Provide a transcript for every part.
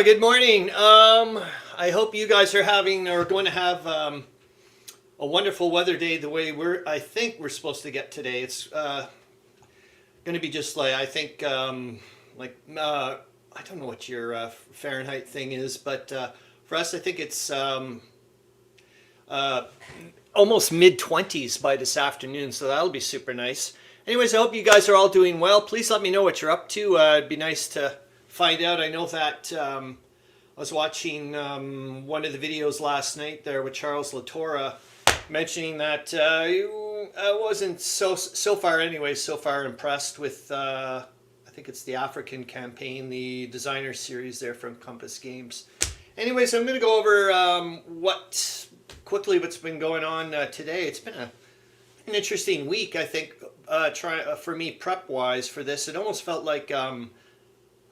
Good morning. I hope you guys are having or going to have a wonderful weather day the way I think we're supposed to get today. It's going to be just like, I think, I don't know what your Fahrenheit thing is, but for us, I think it's almost mid-20s by this afternoon, so that'll be super nice. Anyways, I hope you guys are all doing well. Please let me know what you're up to. It'd be nice to find out. I know that I was watching one of the videos last night there with Charles Latora mentioning that I wasn't so far anyways, so far impressed with I think it's the African campaign, the designer series there from Compass Games. Anyways, I'm going to go over what's been going on today. It's been an interesting week, I think, for me prep-wise for this. It almost felt like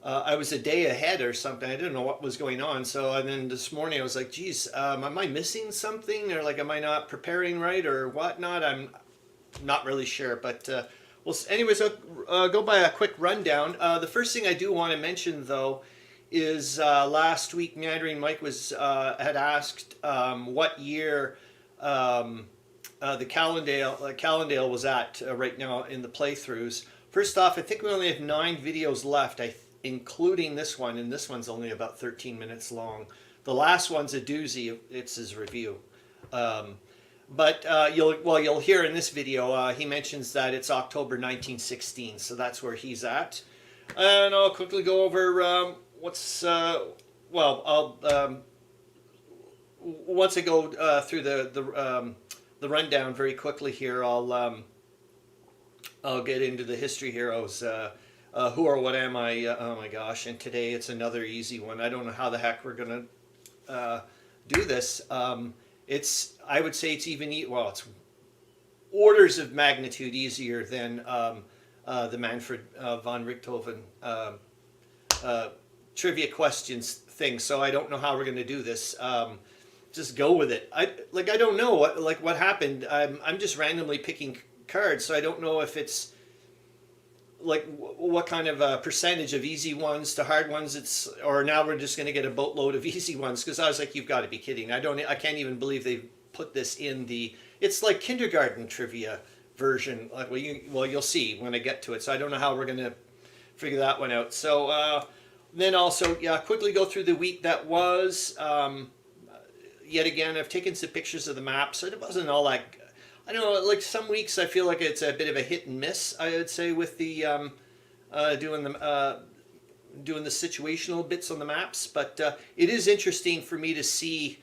I was a day ahead or something. I didn't know what was going on. So then this morning I was like, geez, am I missing something? Or like, am I not preparing right or whatnot? I'm not really sure. But well, anyways, I'll go by a quick rundown. The first thing I do want to mention, though, is last week Meandering Mike had asked what year the Calandale was at right now in the playthroughs. First off, I think we only have 9 videos left, including this one, and this one's only about 13 minutes long. The last one's a doozy. It's his review. But you'll hear in this video, he mentions that it's October 1916, so that's where he's at. And I'll quickly go over once I go through the rundown very quickly here, I'll get into the history heroes. Who or what am I? Oh my gosh! And today it's another easy one. I don't know how the heck we're gonna do this. I would say it's it's orders of magnitude easier than the Manfred von Richthofen trivia questions thing. So I don't know how we're gonna do this. Just go with it. I don't know what happened. I'm just randomly picking cards, so I don't know if it's like what kind of percentage of easy ones to hard ones or now we're just going to get a boatload of easy ones, because I was like, you've got to be kidding. I can't even believe they put this in it's like kindergarten trivia version. Like, you'll see when I get to it. So I don't know how we're going to figure that one out. So then also, quickly go through the week that was. Yet again, I've taken some pictures of the map, so it wasn't all that. I don't know, like some weeks I feel like it's a bit of a hit and miss, I would say, with the doing the situational bits on the maps. But it is interesting for me to see.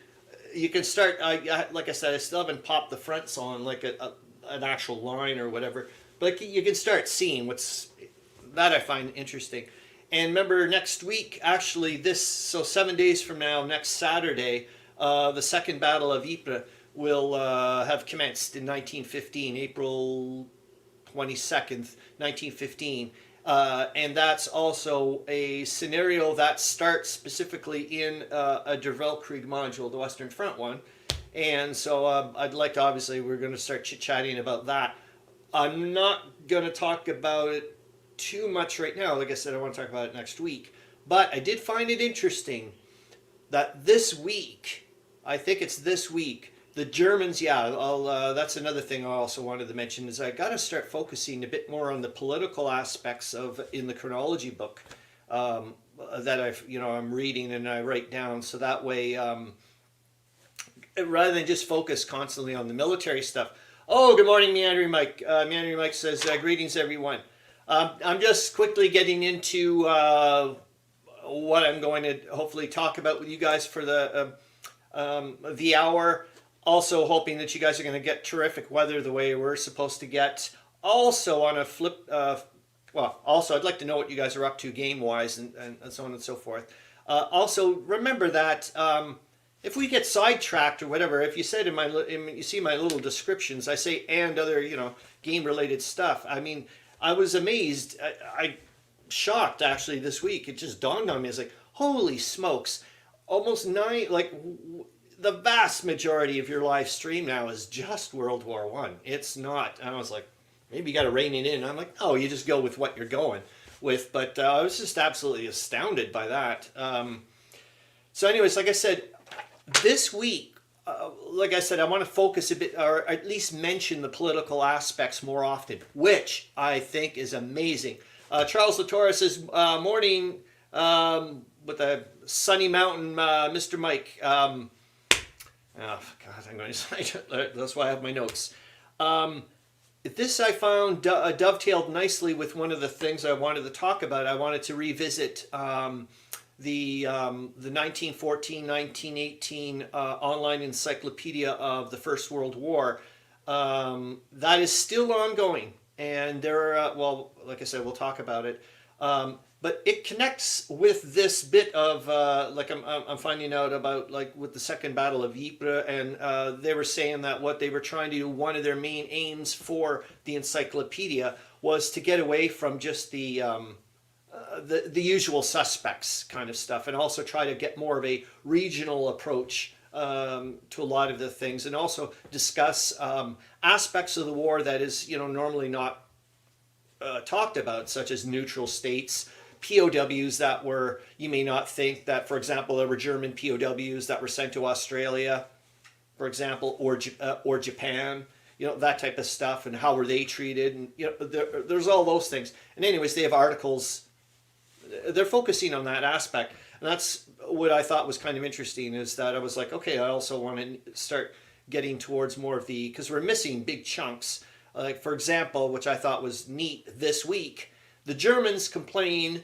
You can start, like I said, I still haven't popped the fronts on like an actual line or whatever, but you can start seeing that I find interesting. And remember, next week, actually, so 7 days from now, next Saturday, the Second Battle of Ypres will have commenced in 1915, April 22nd, 1915. And that's also a scenario that starts specifically in a Der Weltkrieg module, the Western Front one. And so I'd like to, obviously, we're going to start chit-chatting about that. I'm not going to talk about it too much right now. Like I said, I want to talk about it next week. But I did find it interesting that this week, I think it's this week, the Germans, that's another thing I also wanted to mention, is I got to start focusing a bit more on the political aspects in the chronology book that I'm reading and I write down, so that way, rather than just focus constantly on the military stuff. Oh, good morning, Meandering Mike. Meandering Mike says, greetings, everyone. I'm just quickly getting into what I'm going to hopefully talk about with you guys for the hour. Also hoping that you guys are going to get terrific weather the way we're supposed to get. Also on a flip, also I'd like to know what you guys are up to game-wise and so on and so forth. Also remember that if we get sidetracked or whatever, if you said you see my little descriptions, I say and other game-related stuff. I mean, I was amazed. I shocked actually this week. It just dawned on me. It's like, holy smokes, almost 9 the vast majority of your live stream now is just World War I. It's not. And I was like, maybe you got to rein it in. I'm like, oh, you just go with what you're going with. But I was just absolutely astounded by that. So anyways, like I said, this week, like I said, I want to focus a bit, or at least mention the political aspects more often, which I think is amazing. Charles Latora says, morning with a sunny mountain, Mr. Mike. Oh, God, I'm going to cite it. That's why I have my notes. This I found dovetailed nicely with one of the things I wanted to talk about. I wanted to revisit the 1914-1918 online encyclopedia of the First World War. That is still ongoing, and there are, well, like I said, we'll talk about it. But it connects with this bit of, like I'm finding out about, like with the Second Battle of Ypres, and they were saying that what they were trying to do, one of their main aims for the encyclopedia was to get away from just the usual suspects kind of stuff, and also try to get more of a regional approach to a lot of the things, and also discuss aspects of the war that is, normally not talked about, such as neutral states, POWs that were, you may not think that, for example, there were German POWs that were sent to Australia, for example, or Japan, that type of stuff, and how were they treated, and there's all those things. And anyways, they have articles. They're focusing on that aspect, and that's what I thought was kind of interesting. Is that I was like, okay, I also want to start getting towards more of the, because we're missing big chunks. Like, for example, which I thought was neat this week, the Germans complain,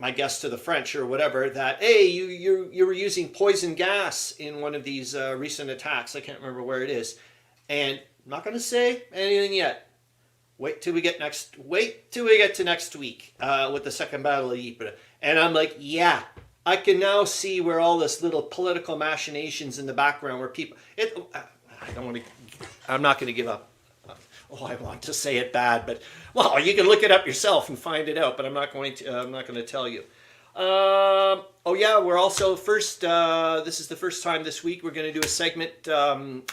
I guess to the French or whatever, that, hey, you were using poison gas in one of these recent attacks. I can't remember where it is. And I'm not going to say anything yet. Wait till we get to next week with the Second Battle of Ypres. And I'm like, yeah, I can now see where all this little political machinations in the background where people, I'm not going to give up. Oh, I want to say it bad, but well, you can look it up yourself and find it out. But I'm not going to tell you. Oh yeah, we're also first. This is the first time this week we're going to do a segment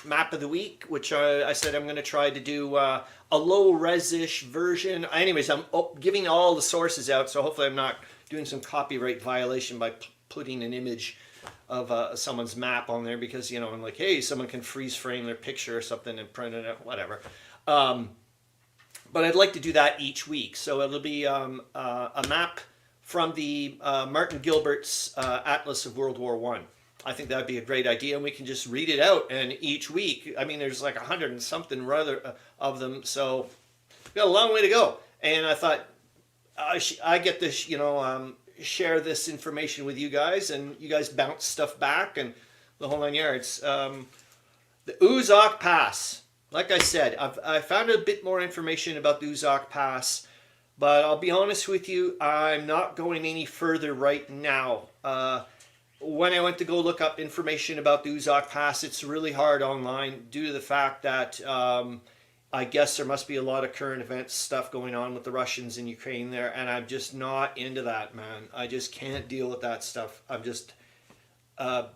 map of the week, which I said I'm going to try to do a low res-ish version. Anyways, I'm giving all the sources out, so hopefully I'm not doing some copyright violation by putting an image of someone's map on there, because I'm like, hey, someone can freeze frame their picture or something and print it out, whatever. But I'd like to do that each week, so it'll be a map from the Martin Gilbert's Atlas of World War I. I think that'd be a great idea, and we can just read it out. And each week, I mean, there's like 100 and something rather of them, so we've got a long way to go. And I thought I get this, share this information with you guys, and you guys bounce stuff back, and the whole 9 yards. The Uzsok Pass. Like I said, I found a bit more information about the Uzsok Pass, but I'll be honest with you, I'm not going any further right now. When I went to go look up information about the Uzsok Pass, it's really hard online due to the fact that I guess there must be a lot of current events stuff going on with the Russians in Ukraine there, and I'm just not into that, man. I just can't deal with that stuff. I'm just...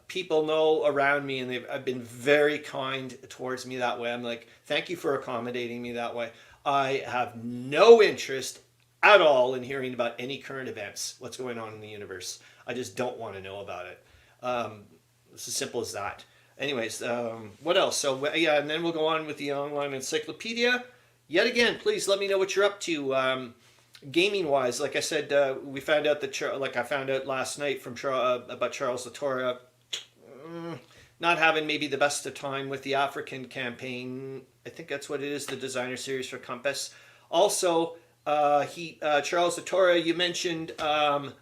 people know around me, and I've been very kind towards me that way. I'm like, thank you for accommodating me that way. I have no interest at all in hearing about any current events, what's going on in the universe. I just don't want to know about it. It's as simple as that. Anyways, what else? So yeah, and then we'll go on with the online encyclopedia. Yet again, please let me know what you're up to. Gaming wise, like I said, we found out that, like I found out last night from about Charles Latora, not having maybe the best of time with the African campaign. I think that's what it is, the designer series for Compass. Also, Charles Latora, you mentioned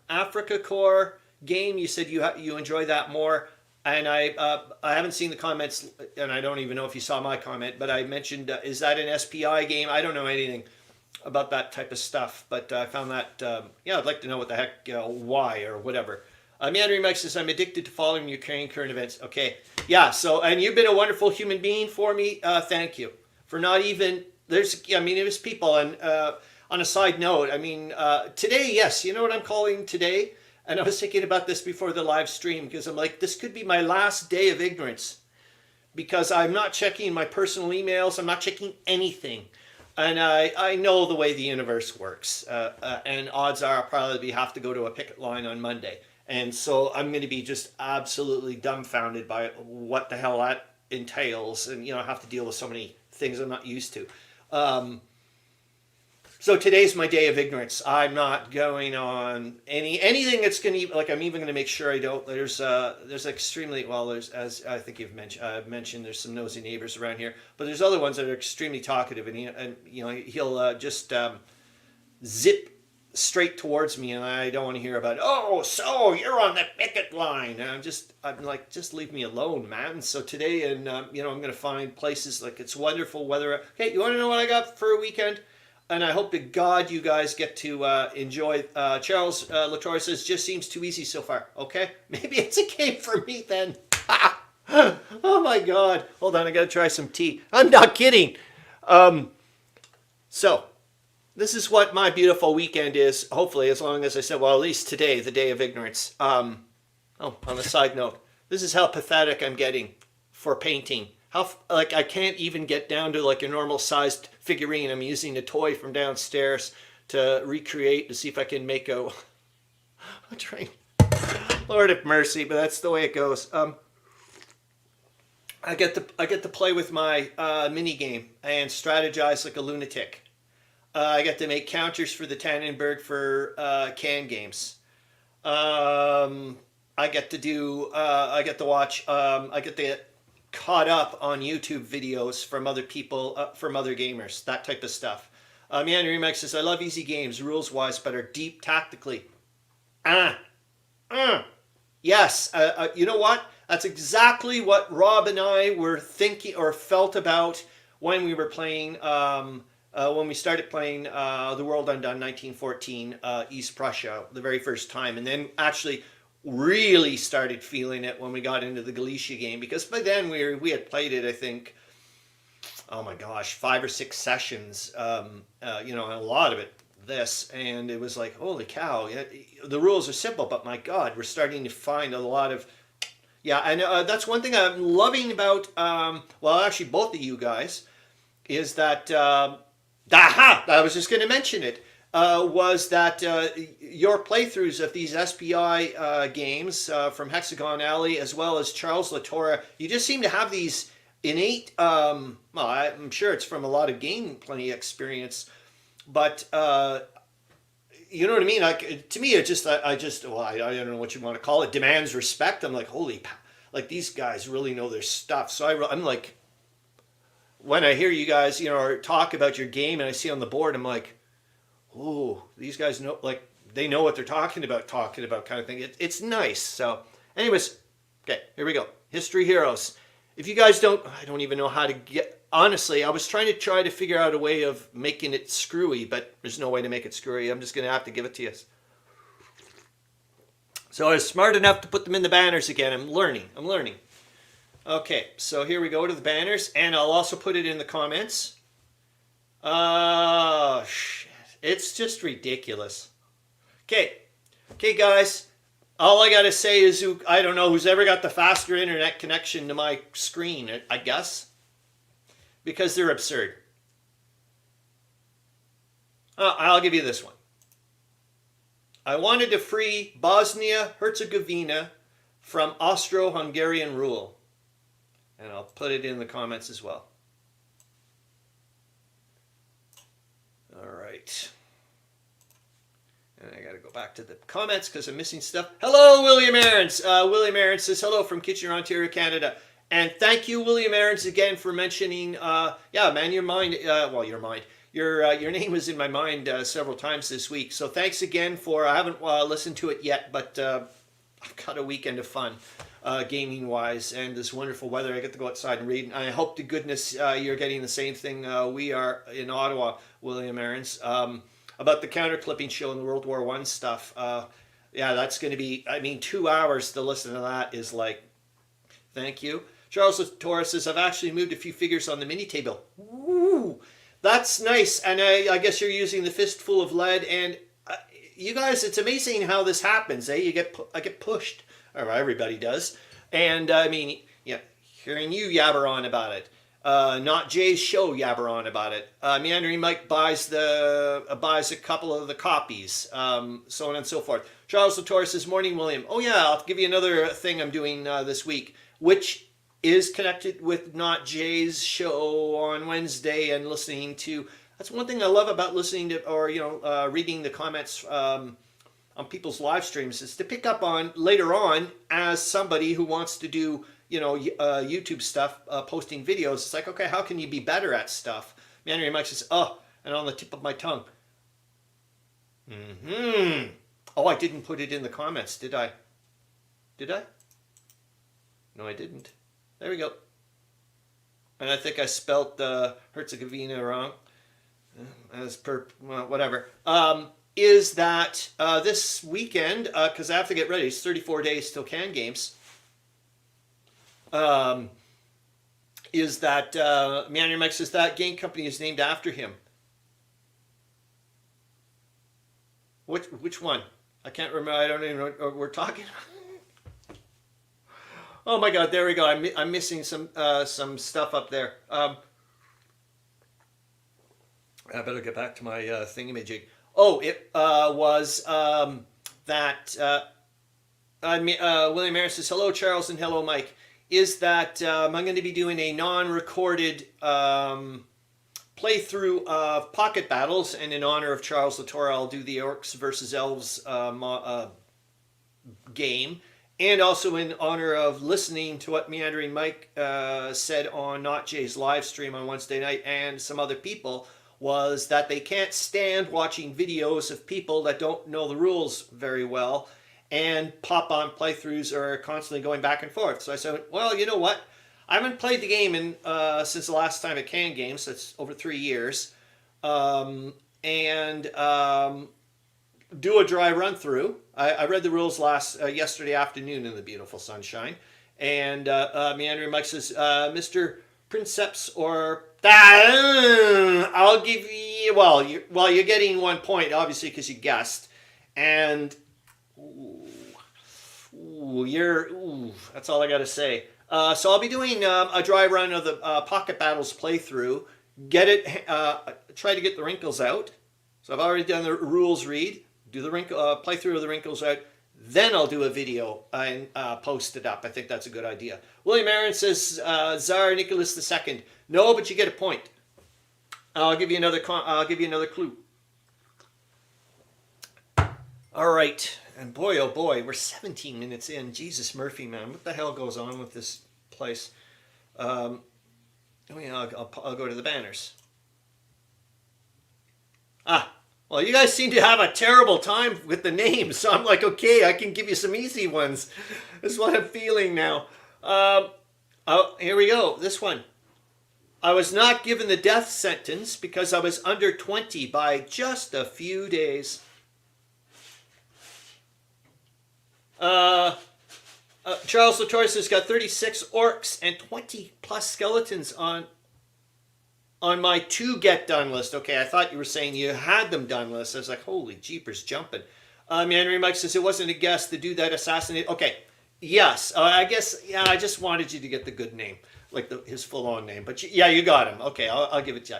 Africa Core game. You said you enjoy that more, and I haven't seen the comments, and I don't even know if you saw my comment, but I mentioned, is that an SPI game? I don't know anything about that type of stuff, but I found that, yeah, I'd like to know what the heck, why or whatever. Meandering Mike says, I'm addicted to following Ukraine current events. Okay, yeah, so, and you've been a wonderful human being for me. Thank you for not even, it was people, and on a side note, today, yes, you know what I'm calling today? And I was thinking about this before the live stream, because I'm like, this could be my last day of ignorance, because I'm not checking my personal emails, I'm not checking anything. And I know the way the universe works, and odds are I'll probably have to go to a picket line on Monday. And so I'm going to be just absolutely dumbfounded by what the hell that entails. And, I have to deal with so many things I'm not used to. So today's my day of ignorance. I'm not going on anything that's going to, like, I'm even going to make sure I don't. There's extremely, well, there's, as I think I've mentioned, there's some nosy neighbors around here, but there's other ones that are extremely talkative, and he'll just zip straight towards me, and I don't want to hear about, oh, so you're on the picket line. And I'm like, just leave me alone, man. So today, and I'm going to find places, like, it's wonderful weather. Okay, you want to know what I got for a weekend? And I hope to God you guys get to enjoy. Charles Latora says, just seems too easy so far. Okay, maybe it's a game for me then. Oh my God. Hold on, I got to try some tea. I'm not kidding. So, this is what my beautiful weekend is. Hopefully, as long as I said, well, at least today, the day of ignorance. On a side note, this is how pathetic I'm getting for painting. I can't even get down to like a normal sized figurine. I'm using a toy from downstairs to recreate, to see if I can make a train. Lord have mercy, but that's the way it goes. I get to play with my mini game and strategize like a lunatic. I get to make counters for the Tannenberg for can games. I get to watch. I get to caught up on YouTube videos from other people, from other gamers, that type of stuff. Meandering Mike says, I love easy games, rules-wise, but are deep tactically. Yes, you know what? That's exactly what Rob and I were thinking or felt about when we were playing, when we started playing The World Undone 1914, East Prussia, the very first time. And then actually really started feeling it when we got into the Galicia game, because by then we had played it, I think, oh my gosh, 5 or 6 sessions, and a lot of it this, and it was like, holy cow, the rules are simple, but my God, we're starting to find a lot of, and that's one thing I'm loving about, well, actually both of you guys, is that, I was just going to mention it, was that your playthroughs of these SPI games from Hexagon Alley, as well as Charles Latora, you just seem to have these innate, well, I'm sure it's from a lot of gameplay experience, but you know what I mean? Like, to me, it just, I don't know what you want to call it, demands respect. I'm like, holy, like, these guys really know their stuff. So I'm like, when I hear you guys, or talk about your game and I see on the board, I'm like, oh, these guys know, like, they know what they're talking about kind of thing. It's nice. So, anyways, okay, here we go. History Heroes. If you guys don't, I don't even know how to get, honestly, I was trying to figure out a way of making it screwy, but there's no way to make it screwy. I'm just going to have to give it to you. So I was smart enough to put them in the banners again. I'm learning. Okay, so here we go to the banners, and I'll also put it in the comments. Oh, shit. It's just ridiculous. Okay, guys. All I gotta say is, I don't know who's ever got the faster internet connection to my screen, I guess. Because they're absurd. I'll give you this one. I wanted to free Bosnia-Herzegovina from Austro-Hungarian rule. And I'll put it in the comments as well. All right. And I got to go back to the comments because I'm missing stuff. Hello, William Arends. William Arends says hello from Kitchener, Ontario, Canada. And thank you, William Arends, again for mentioning. Yeah, man, your mind. Well, your mind. Your name was in my mind several times this week. So thanks again for. I haven't listened to it yet, but I've got a weekend of fun, gaming wise, and this wonderful weather. I get to go outside and read. And I hope to goodness you're getting the same thing we are in Ottawa, William Arends. About the counter clipping show and the World War I stuff. Yeah, that's going to be, 2 hours to listen to that is like, thank you. Charles Latora says, I've actually moved a few figures on the mini table. Woo! That's nice. And I guess you're using the fistful of lead. And you guys, it's amazing how this happens. I get pushed. Or everybody does. And yeah, hearing you yabber on about it. Not Jay's show yabber on about it. Meandering Mike buys a couple of the copies, so on and so forth. Charles Latora says, "Morning, William. Oh yeah, I'll give you another thing I'm doing this week, which is connected with Not Jay's show on Wednesday and listening to. That's one thing I love about listening to, or reading the comments on people's live streams, is to pick up on later on as somebody who wants to do YouTube stuff, posting videos. It's like, okay, how can you be better at stuff? Meandering Mike says, oh, and on the tip of my tongue. Oh, I didn't put it in the comments, did I? Did I? No, I didn't. There we go. And I think I spelt Herzegovina wrong. As per, well, whatever. Is that this weekend, because I have to get ready, it's 34 days till Can Games. Is that Meandering Mike says that game company is named after him. Which one? I can't remember. I don't even know what we're talking about. Oh my God! There we go. I'm missing some stuff up there. I better get back to my thingamajig. Oh, it was that. William Arends says, hello, Charles, and hello, Mike. Is that I'm going to be doing a non-recorded playthrough of Pocket Battles, and in honor of Charles Latora, I'll do the Orcs versus Elves game, and also in honor of listening to what Meandering Mike said on Not Jay's live stream on Wednesday night, and some other people, was that they can't stand watching videos of people that don't know the rules very well and pop on playthroughs or constantly going back and forth. So I said, well, you know what? I haven't played the game since the last time at Can Games. That's over 3 years. Do a dry run through. I read the rules yesterday afternoon in the beautiful sunshine. And Meandering Mike says, Mr. Princeps or... I'll give you... Well, you're getting 1 point, obviously, because you guessed. And... that's all I got to say. So I'll be doing a dry run of the Pocket Battles playthrough. Try to get the wrinkles out. So I've already done the rules read. Do the playthrough of the wrinkles out. Then I'll do a video and post it up. I think that's a good idea. William Arends says, Tsar Nicholas II. No, but you get a point. I'll give you another clue. All right. And boy, oh boy, we're 17 minutes in. Jesus Murphy, man. What the hell goes on with this place? I'll go to the banners. Well, you guys seem to have a terrible time with the names. So I'm like, okay, I can give you some easy ones. That's what I'm feeling now. Here we go. This one. I was not given the death sentence because I was under 20 by just a few days. Charles Latora has got 36 orcs and 20 plus skeletons on my to get done list. Okay, I thought you were saying you had them done list. I was like, holy jeepers jumping. Meandering Mike says it wasn't a guess to do that assassinate. Okay, yes, I guess, yeah, I just wanted you to get the good name, like his full-on name. But yeah, you got him. Okay, I'll give it to you.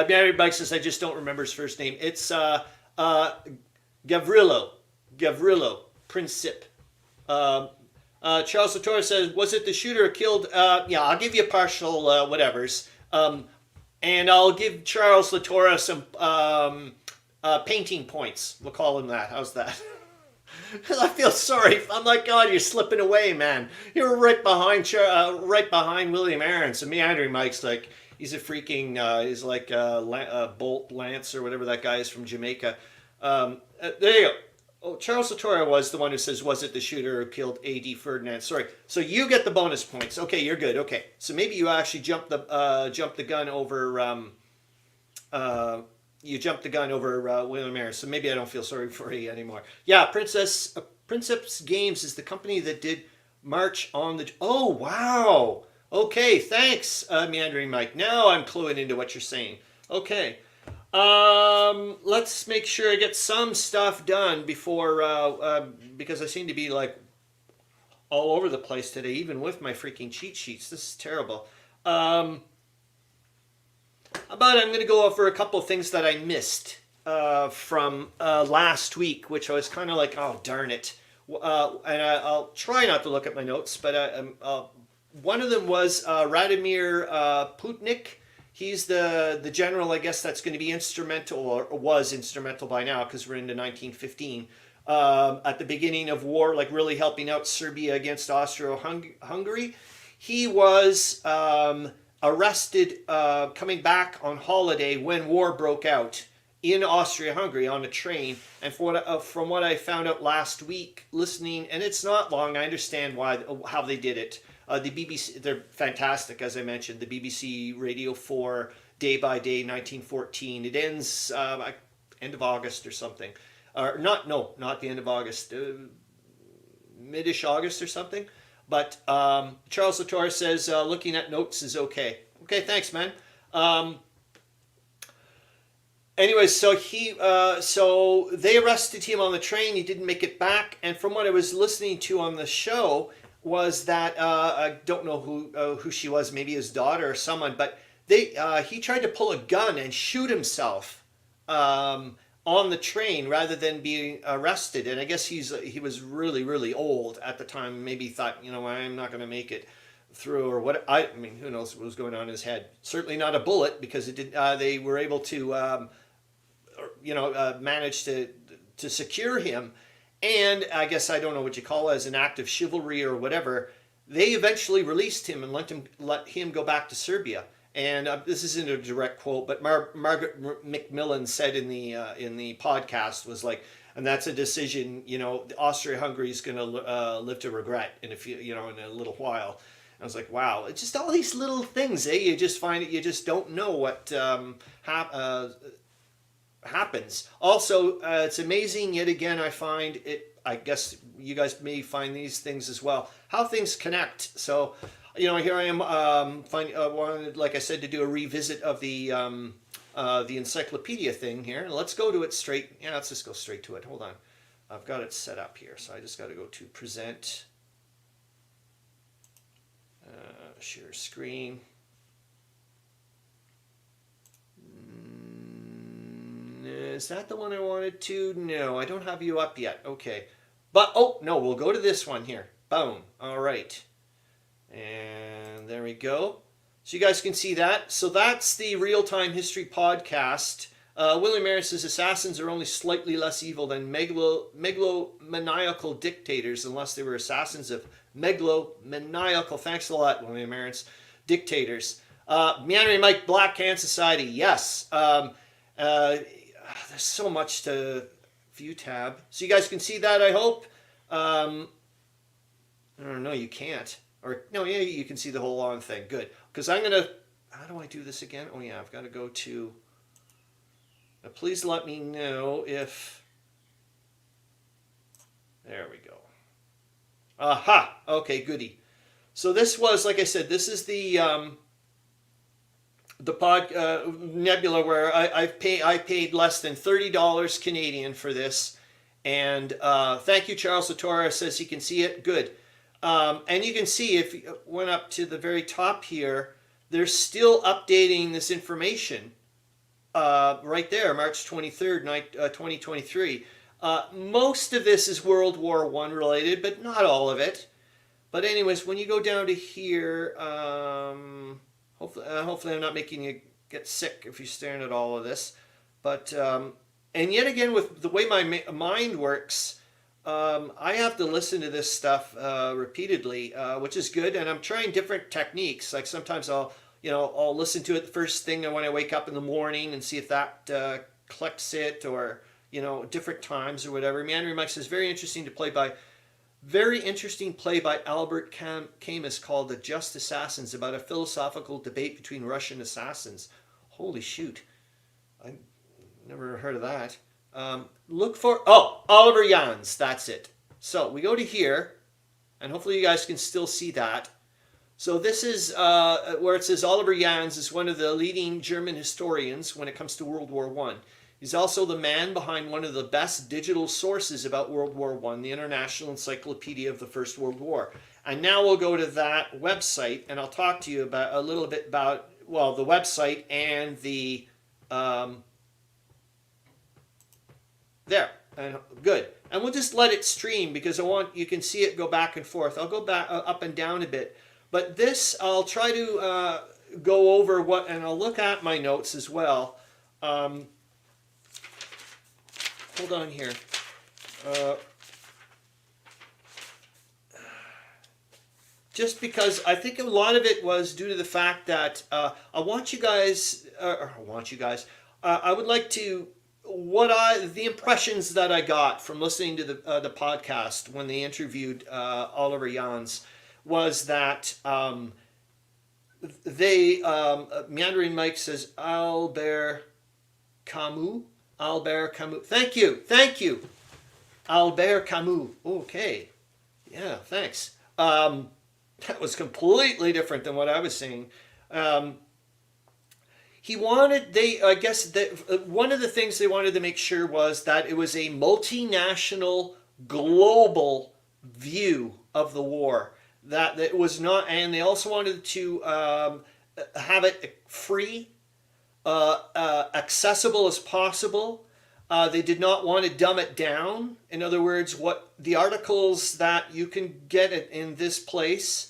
Meandering Mike says I just don't remember his first name. It's Gavrilo Princip. Charles Latora says, was it the shooter who killed? Yeah, I'll give you partial whatevers. And I'll give Charles Latora some painting points. We'll call him that. How's that? I feel sorry. I'm like, God, you're slipping away, man. You're right behind William Arends. And Meandering Mike's like, he's a freaking, he's like Bolt Lance or whatever that guy is from Jamaica. There you go. Oh, Charles Latora was the one who says, was it the shooter who killed A.D. Ferdinand? Sorry. So you get the bonus points. Okay, you're good. Okay. So maybe you actually jumped the gun over William Arends. So maybe I don't feel sorry for you anymore. Yeah, Princess Games is the company that did March on the... Oh, wow. Okay, thanks, Meandering Mike. Now I'm cluing into what you're saying. Okay. Let's make sure I get some stuff done before, because I seem to be like all over the place today, even with my freaking cheat sheets. This is terrible. But I'm going to go over a couple of things that I missed from last week, which I was kind of like, oh, darn it. And I'll try not to look at my notes, but one of them was Radomir Putnik. He's the general, I guess, that's going to be instrumental, or was instrumental by now, because we're into 1915, at the beginning of war, like really helping out Serbia against Austro-Hungary. He was arrested coming back on holiday when war broke out in Austria-Hungary on a train. And from what I found out last week listening, and it's not long, I understand how they did it. The BBC, they're fantastic, as I mentioned. The BBC Radio 4, Day by Day, 1914. It ends end of August or something. Or not the end of August. Mid-ish August or something. But Charles Latora says looking at notes is okay. Okay, thanks, man. Anyway, so they arrested him on the train. He didn't make it back. And from what I was listening to on the show was that I don't know who she was, maybe his daughter or someone, but he tried to pull a gun and shoot himself on the train rather than being arrested. And I guess he was really, really old at the time. Maybe he thought, I'm not going to make it through, or what. I mean, who knows what was going on in his head. Certainly not a bullet, because it did. They were able to, manage to secure him. And I guess, I don't know what you call it, as an act of chivalry or whatever, they eventually released him and let him go back to Serbia. And this isn't a direct quote, but Margaret Macmillan said in the podcast was like, and that's a decision, Austria-Hungary is going to live to regret in in a little while. And I was like, wow, it's just all these little things, eh? You just find it, you just don't know what happens. Also, it's amazing yet again, I find it, I guess you guys may find these things as well, how things connect. So, here I am, wanted, like I said, to do a revisit of the Encyclopedia thing here. And let's go to it straight. Yeah, let's just go straight to it. Hold on. I've got it set up here. So I just got to go to present, share screen. Is that the one I wanted to? No, I don't have you up yet. Okay. But, oh, no, we'll go to this one here. Boom. All right. And there we go. So you guys can see that. So that's the Real-Time History Podcast. William Arends says assassins are only slightly less evil than megalomaniacal dictators, unless they were assassins of megalomaniacal, thanks a lot, William Arends, dictators. Meandering Mike, Black Hand Society, yes. There's so much to view tab. So you guys can see that, I hope. I don't know, you can't. Or, no, yeah, you can see the whole long thing. Good. Because I'm going to... How do I do this again? Oh, yeah, I've got to go to... Now, please let me know if... There we go. Aha! Okay, goody. So this was, like I said, this is the Nebula, where I paid less than $30 Canadian for this. And thank you, Charles Latora says he can see it. Good. And you can see, if you went up to the very top here, they're still updating this information right there, March 23rd, 2023. Most of this is World War I related, but not all of it. But anyways, when you go down to here, hopefully I'm not making you get sick if you're staring at all of this. But, and yet again, with the way my mind works, I have to listen to this stuff repeatedly, which is good. And I'm trying different techniques. Like sometimes I'll listen to it the first thing when I wake up in the morning and see if that clicks it, or, different times or whatever. Meandering Mike says, very interesting play by Albert Camus called The Just Assassins, about a philosophical debate between Russian assassins. Holy shoot. I never heard of that. Look for, Oliver Jans, that's it. So we go to here, and hopefully you guys can still see that. So this is where it says Oliver Jans is one of the leading German historians when it comes to World War I. He's also the man behind one of the best digital sources about World War I, the International Encyclopedia of the First World War. And now we'll go to that website, and I'll talk to you about a little bit about well, the website and the there. And good. And we'll just let it stream because you can see it go back and forth. I'll go back up and down a bit. But this, I'll try to go over and I'll look at my notes as well. Hold on here. Just because I think a lot of it was due to the fact that I would like to, the impressions that I got from listening to the podcast when they interviewed Oliver Jans was that Meandering Mike says Albert Camus. Thank you. Albert Camus. Okay. Yeah, thanks. That was completely different than what I was saying. One of the things they wanted to make sure was that it was a multinational, global view of the war. That it was not, and they also wanted to have it free, accessible as possible. They did not want to dumb it down. In other words, what the articles that you can get in this place.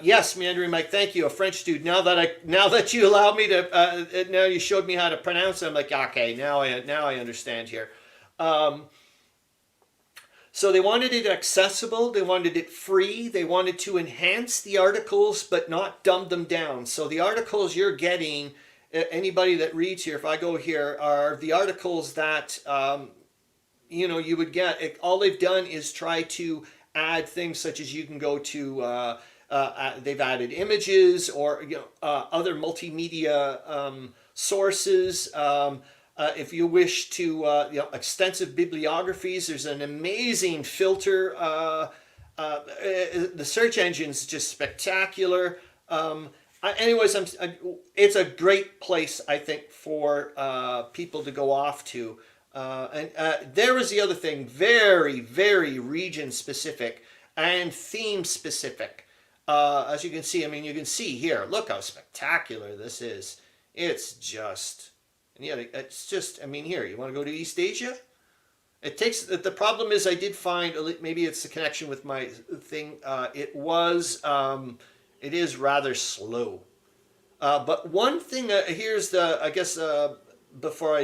Yes, Meandering Mike, thank you. A French dude. Now that you allowed me to, now you showed me how to pronounce it. I'm like, okay, now I understand here. So they wanted it accessible. They wanted it free. They wanted to enhance the articles, but not dumb them down. So the articles you're getting, anybody that reads here, if I go here, are the articles that you would get. All they've done is try to add things such as you can go to. They've added images or other multimedia sources. If you wish to, extensive bibliographies, there's an amazing filter. The search engine's just spectacular. It's a great place, I think, for people to go off to. And there was the other thing, very, very region specific and theme specific. As you can see, you can see here, look how spectacular this is. It's just, here, you want to go to East Asia? The problem is I did find, maybe it's the connection with my thing, it is rather slow. But one thing, before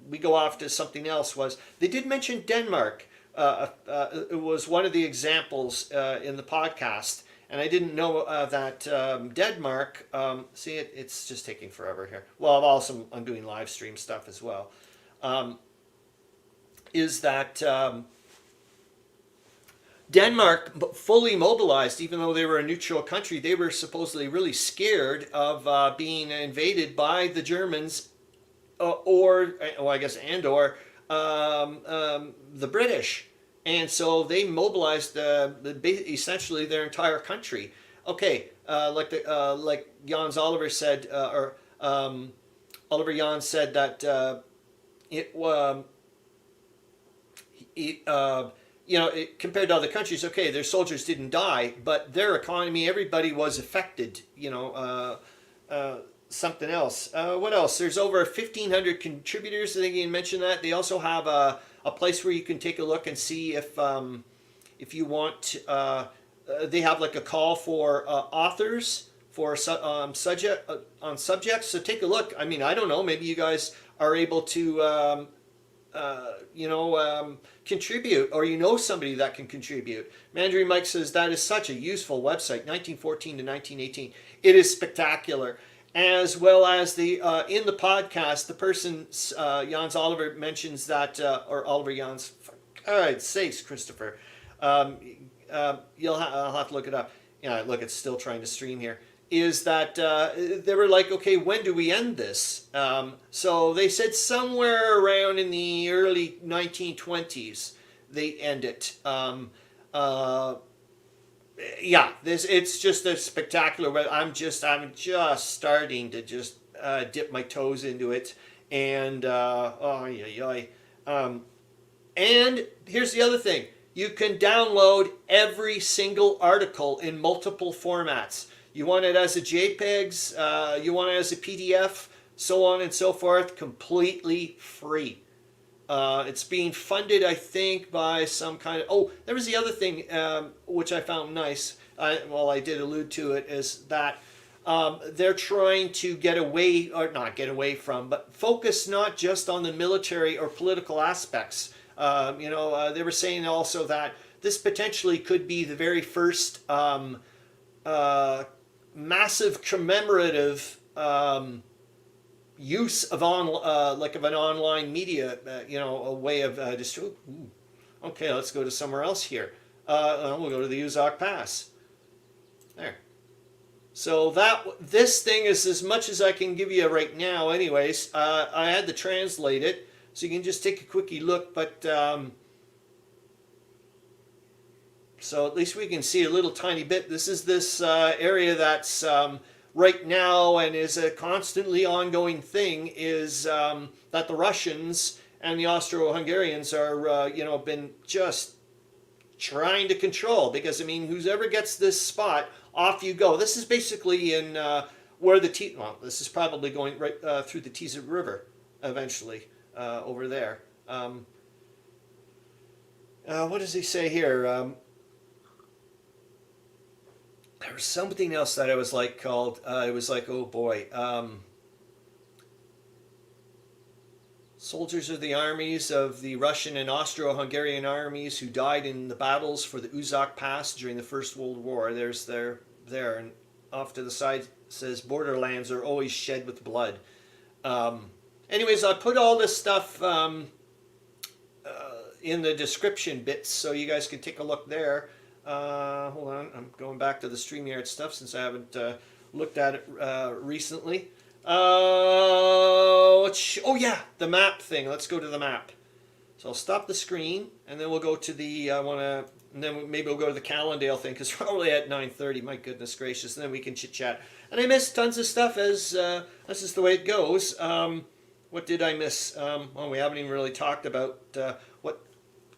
we go off to something else was, they did mention Denmark. It was one of the examples in the podcast. And I didn't know that Denmark, it's just taking forever here. Well, I'm doing live stream stuff as well. Is that Denmark fully mobilized, even though they were a neutral country, they were supposedly really scared of being invaded by the Germans or the British. And so they mobilized essentially their entire country. Okay, like Jans Oliver said, Oliver Jans said that compared to other countries, okay, their soldiers didn't die, but their economy, everybody was affected. Something else. What else? There's over 1,500 contributors. I think you mentioned that. They also have a place where you can take a look and see if you want. They have like a call for authors for subjects. So take a look. I don't know. Maybe you guys are able to contribute, or somebody that can contribute. Meandering Mike says that is such a useful website, 1914 to 1918. It is spectacular. As well as in the podcast, the person, Jans Oliver, mentions that, or Oliver Jans, for God's sakes, Christopher, I'll have to look it up. Look, it's still trying to stream here. Is that they were like, okay, when do we end this? So they said somewhere around in the early 1920s, they end it. It's just a spectacular. I'm just starting to just dip my toes into it, and and here's the other thing: you can download every single article in multiple formats. You want it as a JPEGs, you want it as a PDF, so on and so forth, completely free. It's being funded, I think, by some kind of... Oh, there was the other thing, which I found nice. I did allude to it, is that they're trying to get away, or not get away from, but focus not just on the military or political aspects. They were saying also that this potentially could be the very first massive commemorative use of an online media, a way of just. Okay, let's go to somewhere else here. We'll go to the Uzsok Pass. There. So this thing is as much as I can give you right now. Anyways, I had to translate it, so you can just take a quickie look. But so at least we can see a little tiny bit. This is this area that's right now and is a constantly ongoing thing. Is that the Russians and the Austro-Hungarians are been just trying to control, because I mean, whoever gets this spot, off you go. This is basically in where the this is probably going right through the Tisa River eventually over there. What does he say here? There was something else that I was like called. It was like, oh boy. Soldiers of the armies of the Russian and Austro-Hungarian armies who died in the battles for the Uzsok Pass during the First World War. There's there, and off to the side says, borderlands are always shed with blood. Anyways, I put all this stuff in the description bits so you guys can take a look there. Hold on, I'm going back to the StreamYard stuff since I haven't looked at it recently. Oh yeah, the map thing. Let's go to the map. So I'll stop the screen, and then we'll go to the and then maybe we'll go to the Calandale thing, because we're only at 9:30. My goodness gracious! And then we can chit chat. And I missed tons of stuff, as this is the way it goes. What did I miss? Well, we haven't even really talked about what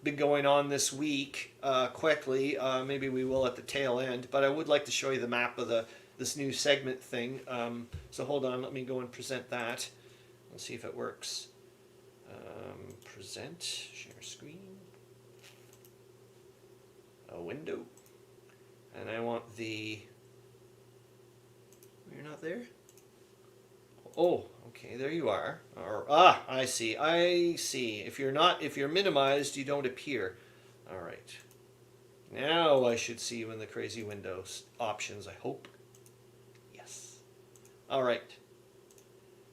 been going on this week quickly. Maybe we will at the tail end. But I would like to show you the map of this new segment thing. So hold on, let me go and present that. Let's see if it works. Present, share screen, a window, and I want the... You're not there? Oh, okay, there you are. I see. If you're minimized, you don't appear. All right. Now I should see you in the crazy windows options, I hope. All right,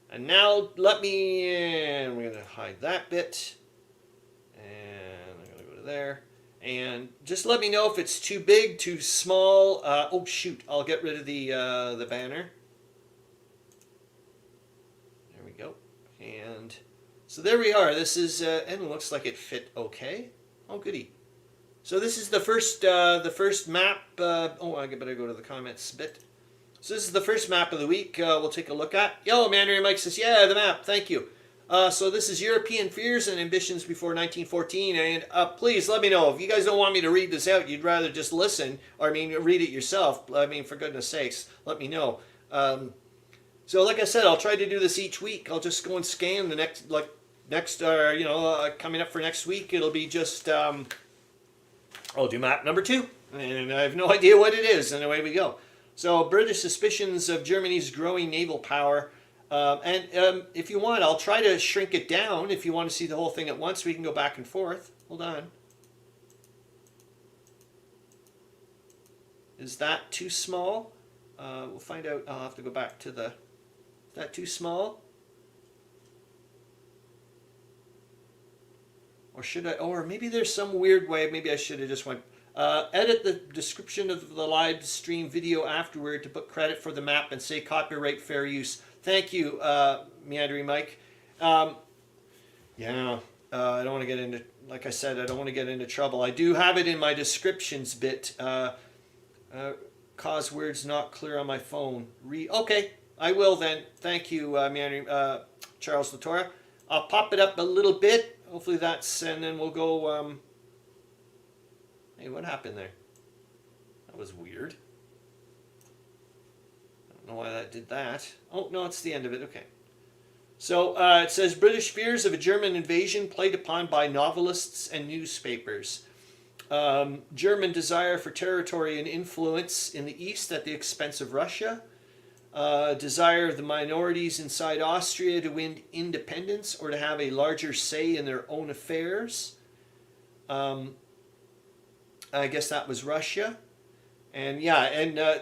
and now let me in. We're going to hide that bit, and I'm going to go to there, and just let me know if it's too big, too small. Oh shoot, I'll get rid of the banner. There we go, and so there we are. This is and it looks like it fit okay. Oh goody. So this is the first map. I better go to the comments bit. So this is the first map of the week we'll take a look at. Yo, Meandering Mike says, yeah, the map, thank you. So this is European Fears and Ambitions Before 1914, and please let me know. If you guys don't want me to read this out, you'd rather just listen, or I mean, read it yourself. I mean, for goodness sakes, let me know. So like I said, I'll try to do this each week. I'll just go and scan the coming up for next week, it'll be just, I'll do map number 2, and I have no idea what it is, and away we go. So, British suspicions of Germany's growing naval power. If you want, I'll try to shrink it down. If you want to see the whole thing at once, we can go back and forth. Hold on. Is that too small? We'll find out. I'll have to go back to the... Is that too small? Or should I... Or maybe there's some weird way. Maybe I should have just went... edit the description of the live stream video afterward to put credit for the map and say copyright fair use. Thank you, Meandering Mike. I don't want to get into, like I said, I don't want to get into trouble. I do have it in my descriptions bit. Cause words not clear on my phone. Okay, I will then. Thank you, Meandering, Charles Latora. I'll pop it up a little bit. Hopefully that's, and then we'll go... Hey, what happened there? That was weird. know why that did that. Oh, no, it's the end of it. Okay. So it says, British fears of a German invasion played upon by novelists and newspapers. German desire for territory and influence in the East at the expense of Russia. Desire of the minorities inside Austria to win independence or to have a larger say in their own affairs. I guess that was Russia. And yeah, and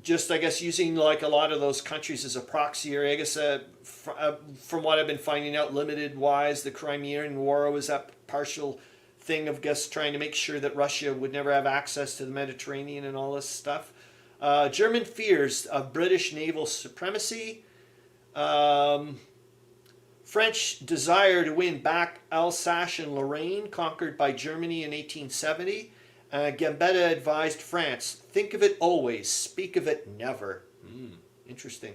just I guess using like a lot of those countries as a proxy area. I guess from what I've been finding out, limited wise, the Crimean War was that partial thing of guess trying to make sure that Russia would never have access to the Mediterranean and all this stuff. German fears of British naval supremacy. French desire to win back Alsace and Lorraine, conquered by Germany in 1870. Gambetta advised France, think of it always, speak of it never. Interesting.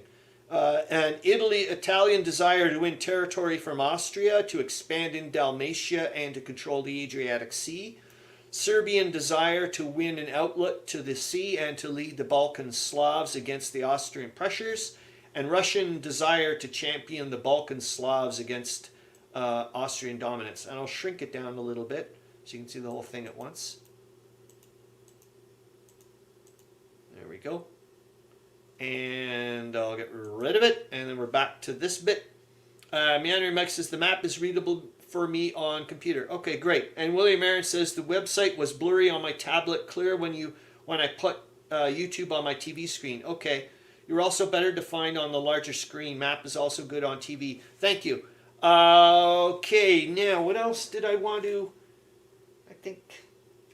And Italian desire to win territory from Austria, to expand in Dalmatia and to control the Adriatic Sea. Serbian desire to win an outlet to the sea and to lead the Balkan Slavs against the Austrian pressures. And Russian desire to champion the Balkan Slavs against Austrian dominance. And I'll shrink it down a little bit so you can see the whole thing at once. There we go. And I'll get rid of it. And then we're back to this bit. Meandering Mike says the map is readable for me on computer. Okay, great. And William Arends says the website was blurry on my tablet, clear when I put YouTube on my TV screen. Okay. You're also better to find on the larger screen. Map is also good on TV. Thank you. Okay, now what else did I want to... I think...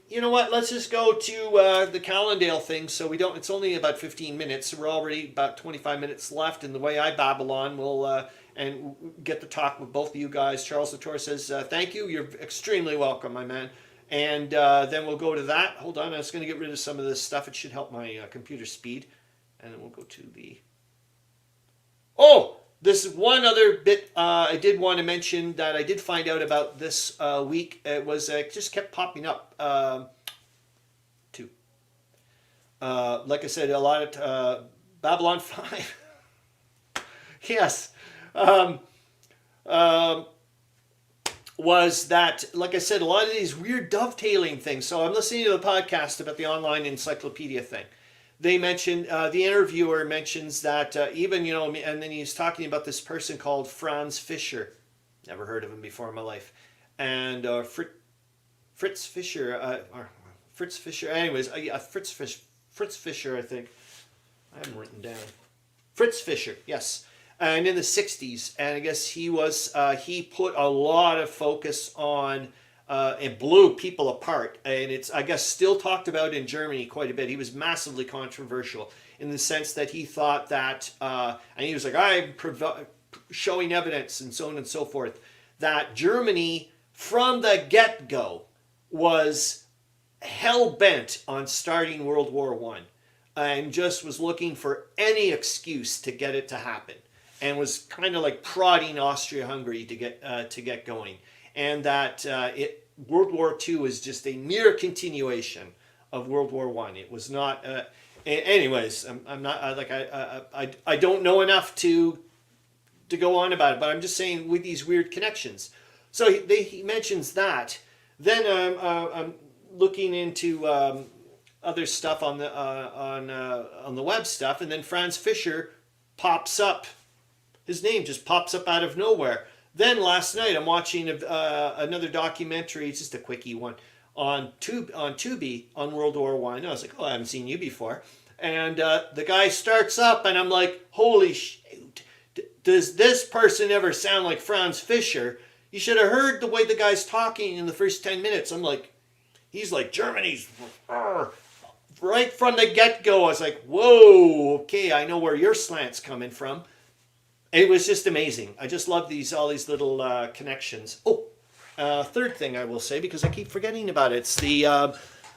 You know what? Let's just go to the Calandale thing. So we don't... It's only about 15 minutes. So we're already about 25 minutes left. And the way I babble on, we'll and get to talk with both of you guys. Charles Latora says, thank you. You're extremely welcome, my man. And then we'll go to that. Hold on. I was going to get rid of some of this stuff. It should help my computer speed. And then we'll go to the... Oh! This is one other bit I did want to mention that I did find out about this week. It was just kept popping up. Two. Like I said, a lot of Babylon 5. Yes. Was that, like I said, a lot of these weird dovetailing things. So I'm listening to the podcast about the online encyclopedia thing. They mentioned, the interviewer mentions that even, you know, and then he's talking about this person called Franz Fischer. Never heard of him before in my life. And Fritz Fischer, anyways, Fritz Fischer, I think. I haven't written down. Fritz Fischer, yes. And in the 60s, and I guess he was, he put a lot of focus on, and blew people apart. And it's, I guess, still talked about in Germany quite a bit. He was massively controversial in the sense that he thought that, and he was like, I'm showing evidence and so on and so forth, that Germany from the get-go was hell-bent on starting World War I and just was looking for any excuse to get it to happen and was kind of like prodding Austria-Hungary to get going. And that World War II is just a mere continuation of World War I. It was not. Anyways, I'm not I don't know enough to go on about it, but I'm just saying with these weird connections. So he mentions that. Then I'm looking into other stuff on the web stuff, and then Franz Fischer pops up. His name just pops up out of nowhere. Then last night I'm watching another documentary, it's just a quickie one, on Tubi on World War I. I was like, oh, I haven't seen you before. And the guy starts up and I'm like, holy shoot, does this person ever sound like Franz Fischer? You should have heard the way the guy's talking in the first 10 minutes. I'm like, he's like, Germany's... Right from the get-go, I was like, whoa, okay, I know where your slant's coming from. It was just amazing. I just love all these little connections. Oh, third thing I will say, because I keep forgetting about it. It's the,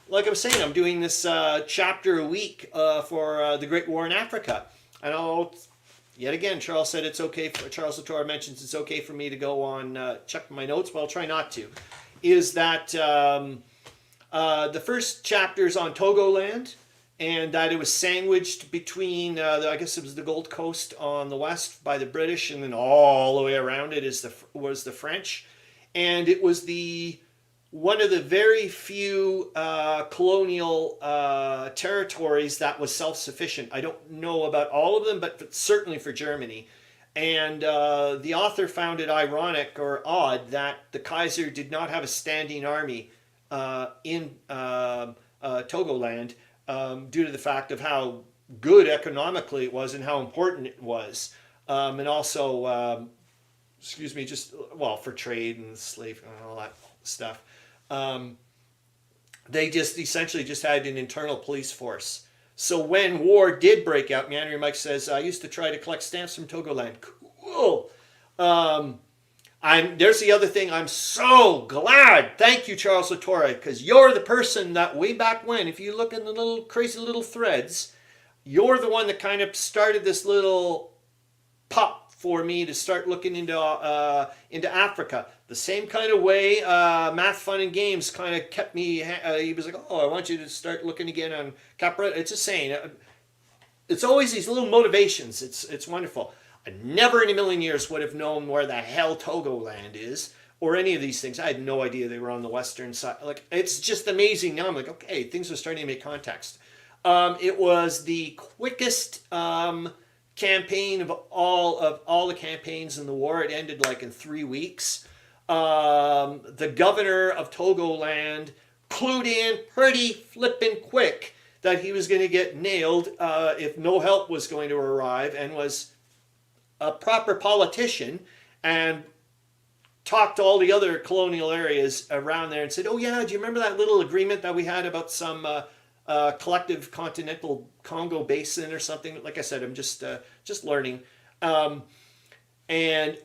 like I was saying, I'm doing this chapter a week for the Great War in Africa. And yet again, Charles said it's okay, Charles Latora mentions it's okay for me to go on, check my notes, but I'll try not to. Is that the first chapter is on Togoland. and that it was sandwiched between, I guess it was the Gold Coast on the west by the British, and then all the way around it was the French, and it was one of the very few colonial territories that was self-sufficient. I don't know about all of them, but certainly for Germany. And the author found it ironic or odd that the Kaiser did not have a standing army in Togoland, due to the fact of how good economically it was and how important it was. And also, just, well, for trade and slave and all that stuff. They just essentially just had an internal police force. So when war did break out, Meandering Mike says, I used to try to collect stamps from Togoland. Cool. There's the other thing. I'm so glad. Thank you, Charles Latora, because you're the person that way back when, if you look in the little crazy little threads, you're the one that kind of started this little pop for me to start looking into Africa. The same kind of way Math, Fun, and Games kind of kept me. He was like, oh, I want you to start looking again on Capra. It's just saying, it's always these little motivations. It's wonderful. I never in a million years would have known where the hell Togoland is or any of these things. I had no idea they were on the western side. Like, it's just amazing now. I'm like, okay, things are starting to make context. It was the quickest campaign of all the campaigns in the war. It ended like in 3 weeks. The governor of Togoland clued in pretty flippin' quick that he was going to get nailed if no help was going to arrive, and was a proper politician and talked to all the other colonial areas around there and said, oh yeah, do you remember that little agreement that we had about some collective continental Congo basin or something? Like I said, I'm just learning. And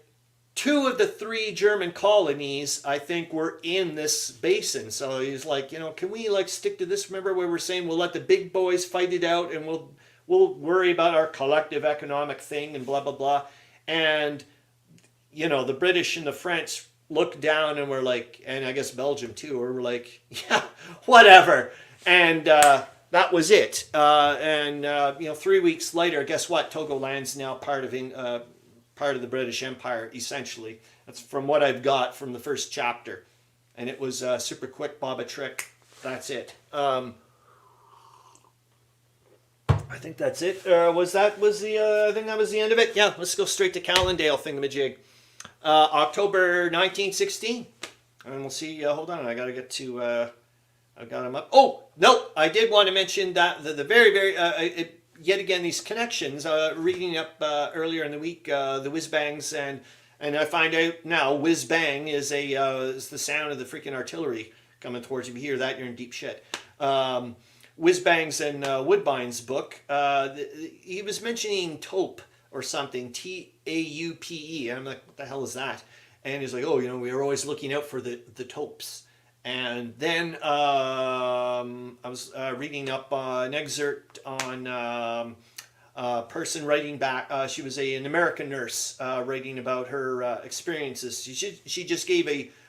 2 of the 3 German colonies, I think, were in this basin. So he's like, can we like stick to this? Remember where we're saying we'll let the big boys fight it out, and we'll worry about our collective economic thing and blah blah blah. And the British and the French looked down and were like, and I guess Belgium too, were like, yeah, whatever. And that was it. 3 weeks later, guess what? Togoland's now part of the British Empire, essentially. That's from what I've got from the first chapter. And it was super quick, Bob a trick. That's it. I think that's it. I think that was the end of it. Yeah, let's go straight to Calandale thingamajig. October 1916. And we'll see. Hold on, I got to get to... I've got them up. Oh, no, I did want to mention that the very, very... yet again, these connections, reading up earlier in the week, the whiz-bangs, and I find out now whiz-bang is the sound of the freaking artillery coming towards you. If you hear that, you're in deep shit. Whiz-bangs and Woodbine's book, he was mentioning taupe or something, T-A-U-P-E, and I'm like, what the hell is that? And he's like, oh, we were always looking out for the taupes. And then I was reading up an excerpt on a person writing back. She was an American nurse writing about her experiences. She just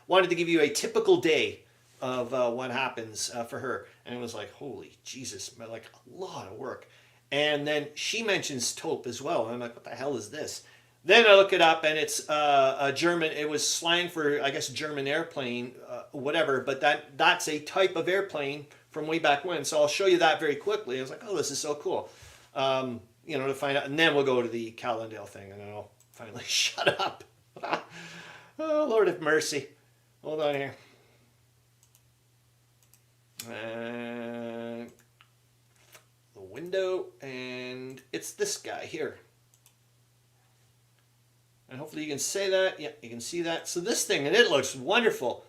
wanted to give you a typical day of what happens for her. And it was like, holy Jesus, like a lot of work. And then she mentions taupe as well. And I'm like, what the hell is this? Then I look it up, and it's a German. It was slang for, I guess, German airplane, whatever. But that's a type of airplane from way back when. So I'll show you that very quickly. I was like, oh, this is so cool, to find out. And then we'll go to the Calandale thing, and then I'll finally shut up. Oh, Lord have mercy. Hold on here. And the window, and it's this guy here. And hopefully you can say that. Yeah, you can see that. So this thing, and it looks wonderful.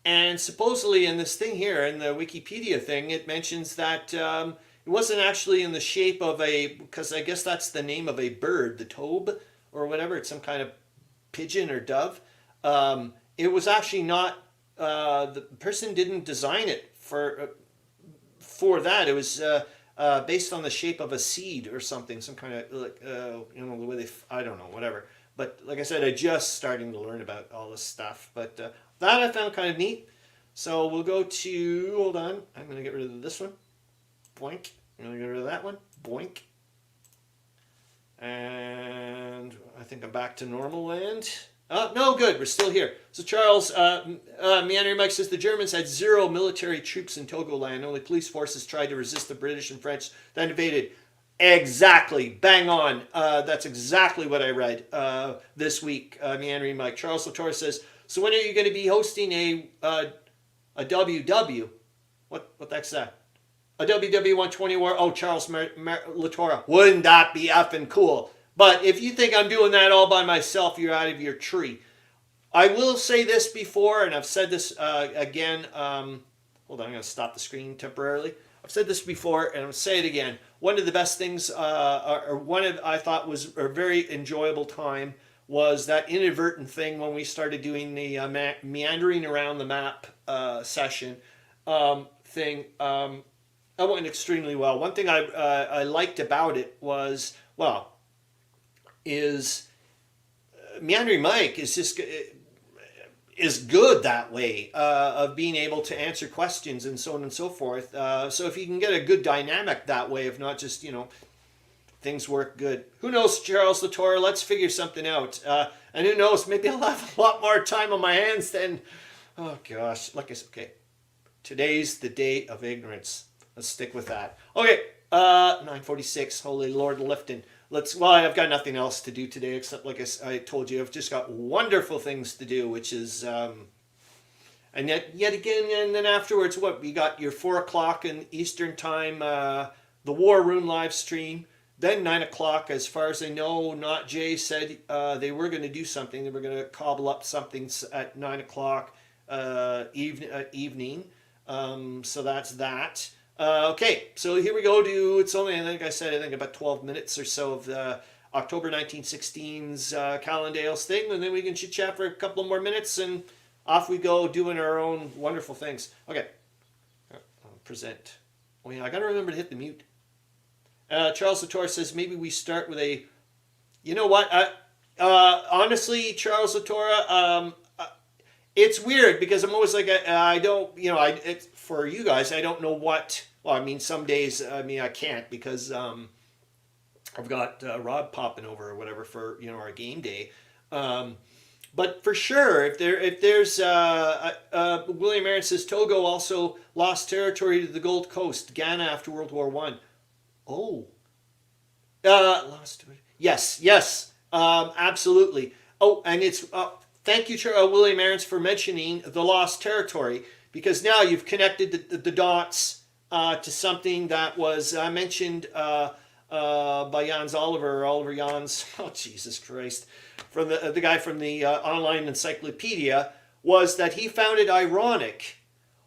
And supposedly in this thing here, in the Wikipedia thing, it mentions that it wasn't actually in the shape of because I guess that's the name of a bird, the tobe, or whatever. It's some kind of pigeon or dove. It was actually not, the person didn't design it for that. It was based on the shape of a seed or something, some kind of, the way they, I don't know, whatever. But like I said, I'm just starting to learn about all this stuff. But that I found kind of neat. So we'll go to, hold on, I'm going to get rid of this one. Blank. I'm going to get rid of that one. Boink. And I think I'm back to normal land. No, good. We're still here. So Charles, Meandering Mike says the Germans had 0 military troops in Togoland. Only police forces tried to resist the British and French, then invaded. Exactly. Bang on. That's exactly what I read this week, Meandering Mike. Charles Latora says, so when are you going to be hosting a WW? What the heck's that? A WW 120 war. Oh, Charles Latora. Wouldn't that be effing cool? But if you think I'm doing that all by myself, you're out of your tree. I will say this before, and I've said this again. Hold on, I'm going to stop the screen temporarily. I've said this before, and I'm going to say it again. One of the best things, or one of I thought was a very enjoyable time, was that inadvertent thing when we started doing the meandering around the map session thing. That went extremely well. One thing I liked about it was, Meandering Mike is just is good that way of being able to answer questions and so on and so forth. So if you can get a good dynamic that way, if not just, things work good. Who knows, Charles Latora? Let's figure something out. And who knows, maybe I'll have a lot more time on my hands than, oh gosh, like I said, okay. Today's the day of ignorance. Let's stick with that. Okay, 9:46. Holy Lord Lifton. I've got nothing else to do today except, like I told you, I've just got wonderful things to do, which is, and yet again, and then afterwards, we got your 4 o'clock in Eastern time, the War Room live stream. Then 9 o'clock, as far as I know, Not Jay said they were going to do something. They were going to cobble up something at 9 o'clock evening. So that's that. Okay, so here we go to, it's only, I think about 12 minutes or so of the October 1916's Calandale's thing, and then we can chit-chat for a couple more minutes, and off we go doing our own wonderful things. Okay, I'll present. Oh yeah, I got to remember to hit the mute. Charles Lator says, maybe we start with a, you know what, honestly, Charles Latora, it's weird because I'm always like, I don't, it's for you guys, I don't know what, some days, I can't because I've got Rob popping over or whatever for, our game day. But for sure, if there's, William Arends says, Togo also lost territory to the Gold Coast, Ghana after World War I. Oh. Lost. Yes. Absolutely. Oh, and it's, thank you, William Arends, for mentioning the lost territory, because now you've connected the dots to something that was mentioned by Jans Oliver Jans, oh Jesus Christ, from the guy from the online encyclopedia, was that he found it ironic,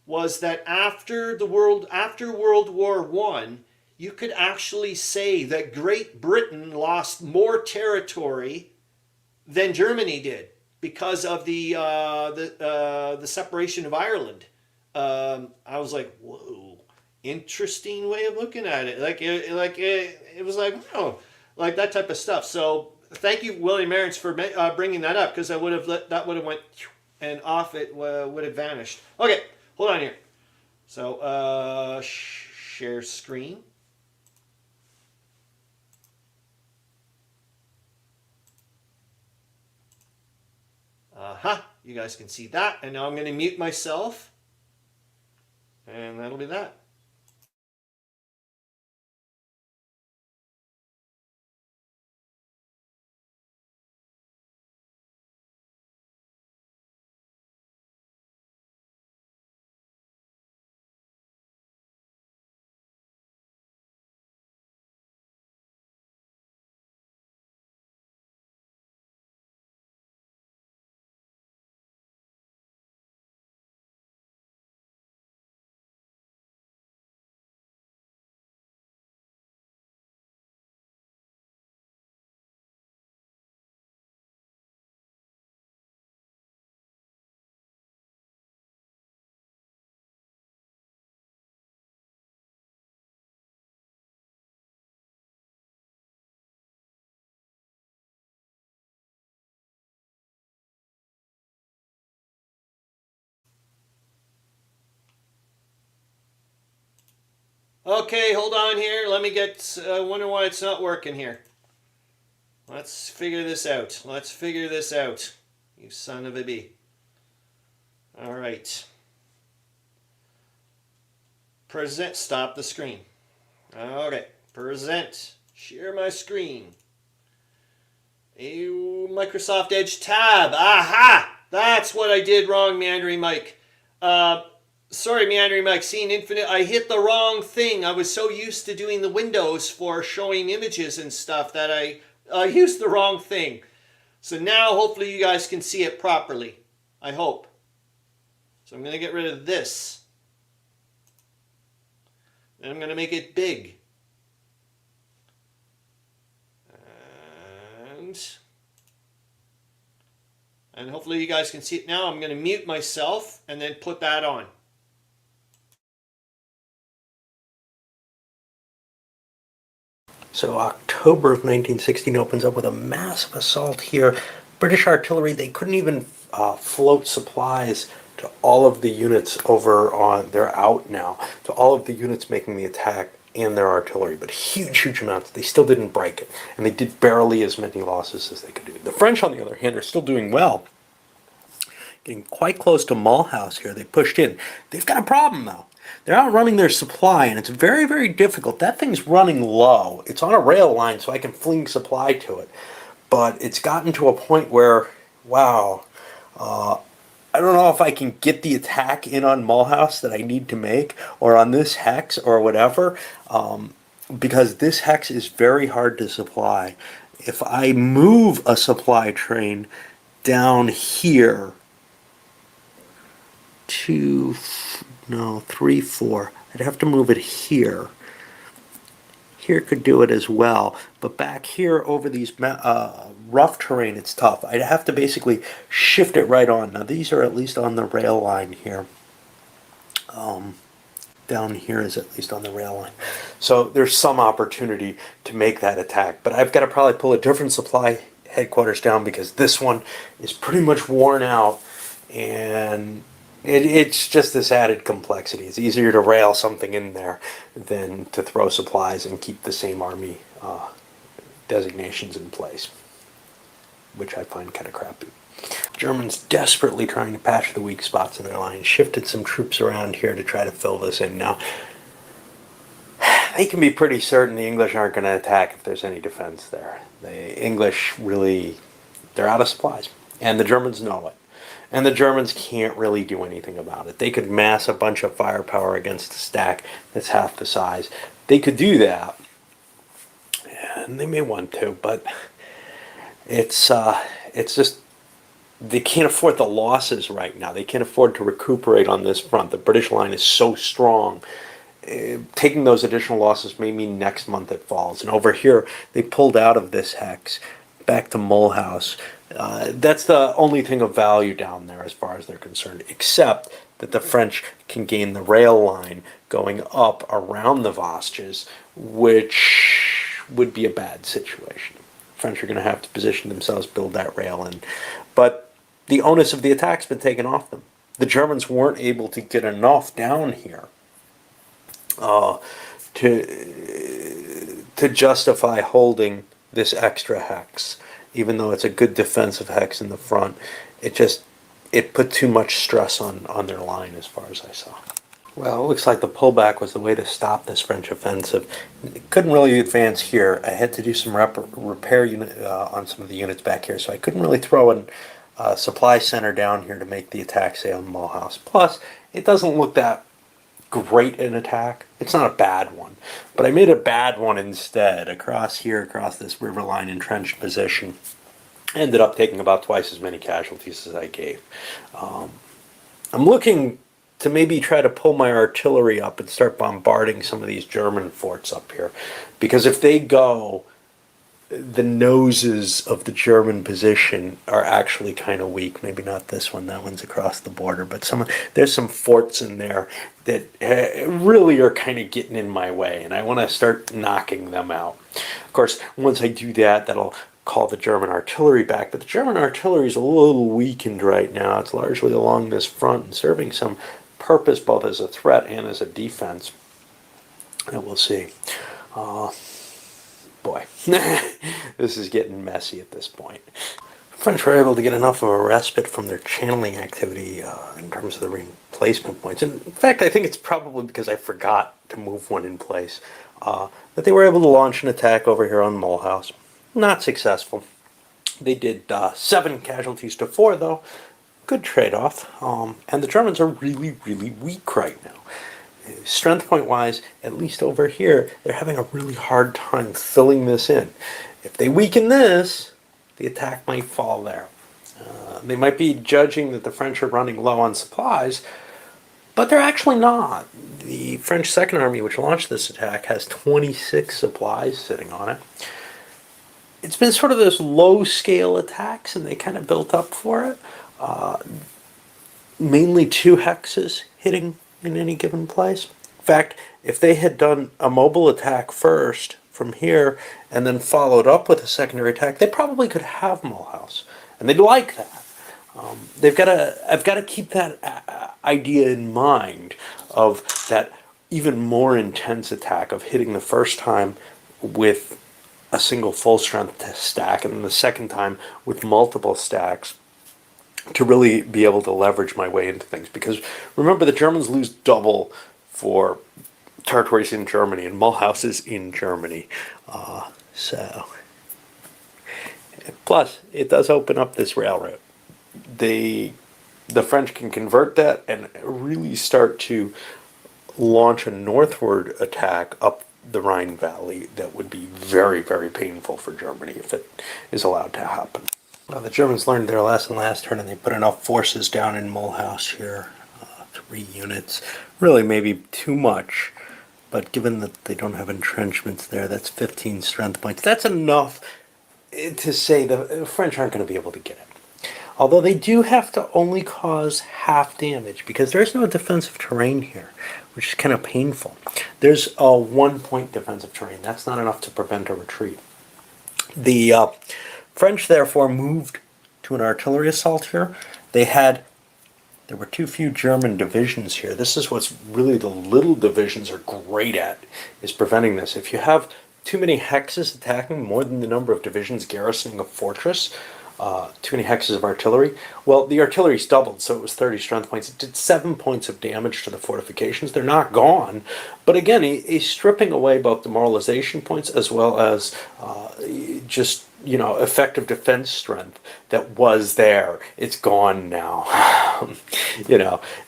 was that after World War I, you could actually say that Great Britain lost more territory than Germany did, because of the separation of Ireland. I was like, whoa, interesting way of looking at it. It was like, oh, like that type of stuff. So thank you, William Arends, for bringing that up, because I would have went and off it would have vanished. Okay, hold on here. So share screen. You guys can see that. And now I'm going to mute myself. And that'll be that. Okay, hold on here. Let me get. I wonder why it's not working here. Let's figure this out. Let's figure this out. You son of a bee. All right. Present. Stop the screen. Okay. Present. Share my screen. Microsoft Edge tab. Aha! That's what I did wrong, Meandering Mike. Sorry, Meandering Mike. Seeing Infinite. I hit the wrong thing. I was so used to doing the windows for showing images and stuff that I used the wrong thing. So now hopefully you guys can see it properly. I hope. So I'm going to get rid of this. And I'm going to make it big. And hopefully you guys can see it now. I'm going to mute myself and then put that on. So October of 1916 opens up with a massive assault here. British artillery, they couldn't even float supplies to all of the units over on, they're out now, to all of the units making the attack and their artillery, but huge amounts. They still didn't break it, and they did barely as many losses as they could do. The French, on the other hand, are still doing well. Getting quite close to Mulhouse here. They pushed in. They've got a problem, though. They're outrunning their supply, and it's very difficult. That thing's running low. It's on a rail line, so I can fling supply to it. But it's gotten to a point where, wow, I don't know if I can get the attack in on Mulhouse that I need to make, or on this hex, or whatever, because this hex is very hard to supply. If I move a supply train down here to, no, 3, 4, I'd have to move it here. Here could do it as well, but back here over these rough terrain, it's tough. I'd have to basically shift it right on. Now these are at least on the rail line here. Down here is at least on the rail line. So there's some opportunity to make that attack, but I've got to probably pull a different supply headquarters down because this one is pretty much worn out, and it's just this added complexity. It's easier to rail something in there than to throw supplies and keep the same army designations in place, which I find kind of crappy. Germans desperately trying to patch the weak spots in their line, shifted some troops around here to try to fill this in. Now, they can be pretty certain the English aren't going to attack if there's any defense there. The English really, they're out of supplies, and the Germans know it. And the Germans can't really do anything about it. They could mass a bunch of firepower against a stack that's half the size. They could do that, and they may want to, but it's just, they can't afford the losses right now. They can't afford to recuperate on this front. The British line is so strong. Taking those additional losses may mean next month it falls. And over here, they pulled out of this hex back to Mulhouse. That's the only thing of value down there as far as they're concerned, except that the French can gain the rail line going up around the Vosges, which would be a bad situation. The French are going to have to position themselves, build that rail in. But the onus of the attack's been taken off them. The Germans weren't able to get enough down here to justify holding this extra hex. Even though it's a good defensive hex in the front, it put too much stress on their line as far as I saw. Well, it looks like the pullback was the way to stop this French offensive. It couldn't really advance here. I had to do some repair unit on some of the units back here, so I couldn't really throw a supply center down here to make the attack, say, on Mulhouse. Plus, it doesn't look that great an attack. It's not a bad one, but I made a bad one instead across here, across this riverline entrenched position. Ended up taking about twice as many casualties as I gave. I'm looking to maybe try to pull my artillery up and start bombarding some of these German forts up here, because if they go, the noses of the German position are actually kind of weak. Maybe not this one, that one's across the border, but there's some forts in there that really are kind of getting in my way, and I want to start knocking them out. Of course, once I do that, that'll call the German artillery back, but the German artillery is a little weakened right now. It's largely along this front and serving some purpose both as a threat and as a defense. And we'll see. Boy, this is getting messy at this point. French were able to get enough of a respite from their channeling activity in terms of the replacement points. And in fact, I think it's probably because I forgot to move one in place that they were able to launch an attack over here on Mulhouse. Not successful. They did 7 casualties to 4, though. Good trade-off. And the Germans are really, really weak right now. Strength point wise, at least over here, they're having a really hard time filling this in. If they weaken this, the attack might fall there. They might be judging that the French are running low on supplies, but they're actually not. The French Second Army, which launched this attack, has 26 supplies sitting on it. It's been sort of this low-scale attacks, and they kind of built up for it. Mainly 2 hexes hitting in any given place. In fact, if they had done a mobile attack first from here and then followed up with a secondary attack, they probably could have Mulhouse, and they'd like that. I've got to keep that idea in mind of that even more intense attack of hitting the first time with a single full strength stack and then the second time with multiple stacks to really be able to leverage my way into things. Because remember, the Germans lose double for territories in Germany, and Mulhouse is in Germany. So, plus, it does open up this railroad. The French can convert that and really start to launch a northward attack up the Rhine Valley that would be very, very painful for Germany if it is allowed to happen. Well, the Germans learned their lesson last turn, and they put enough forces down in Mulhouse here. 3 units. Really, maybe too much, but given that they don't have entrenchments there, that's 15 strength points. That's enough to say the French aren't going to be able to get it. Although they do have to only cause half damage, because there's no defensive terrain here, which is kind of painful. There's a 1-point defensive terrain. That's not enough to prevent a retreat. The French, therefore, moved to an artillery assault here. There were too few German divisions here. This is what's really the little divisions are great at, is preventing this. If you have too many hexes attacking, more than the number of divisions garrisoning a fortress, too many hexes of artillery, well, the artillery's doubled, so it was 30 strength points. It did 7 points of damage to the fortifications. They're not gone, but again, he's stripping away both demoralization points as well as just, effective defense strength that was there. It's gone now.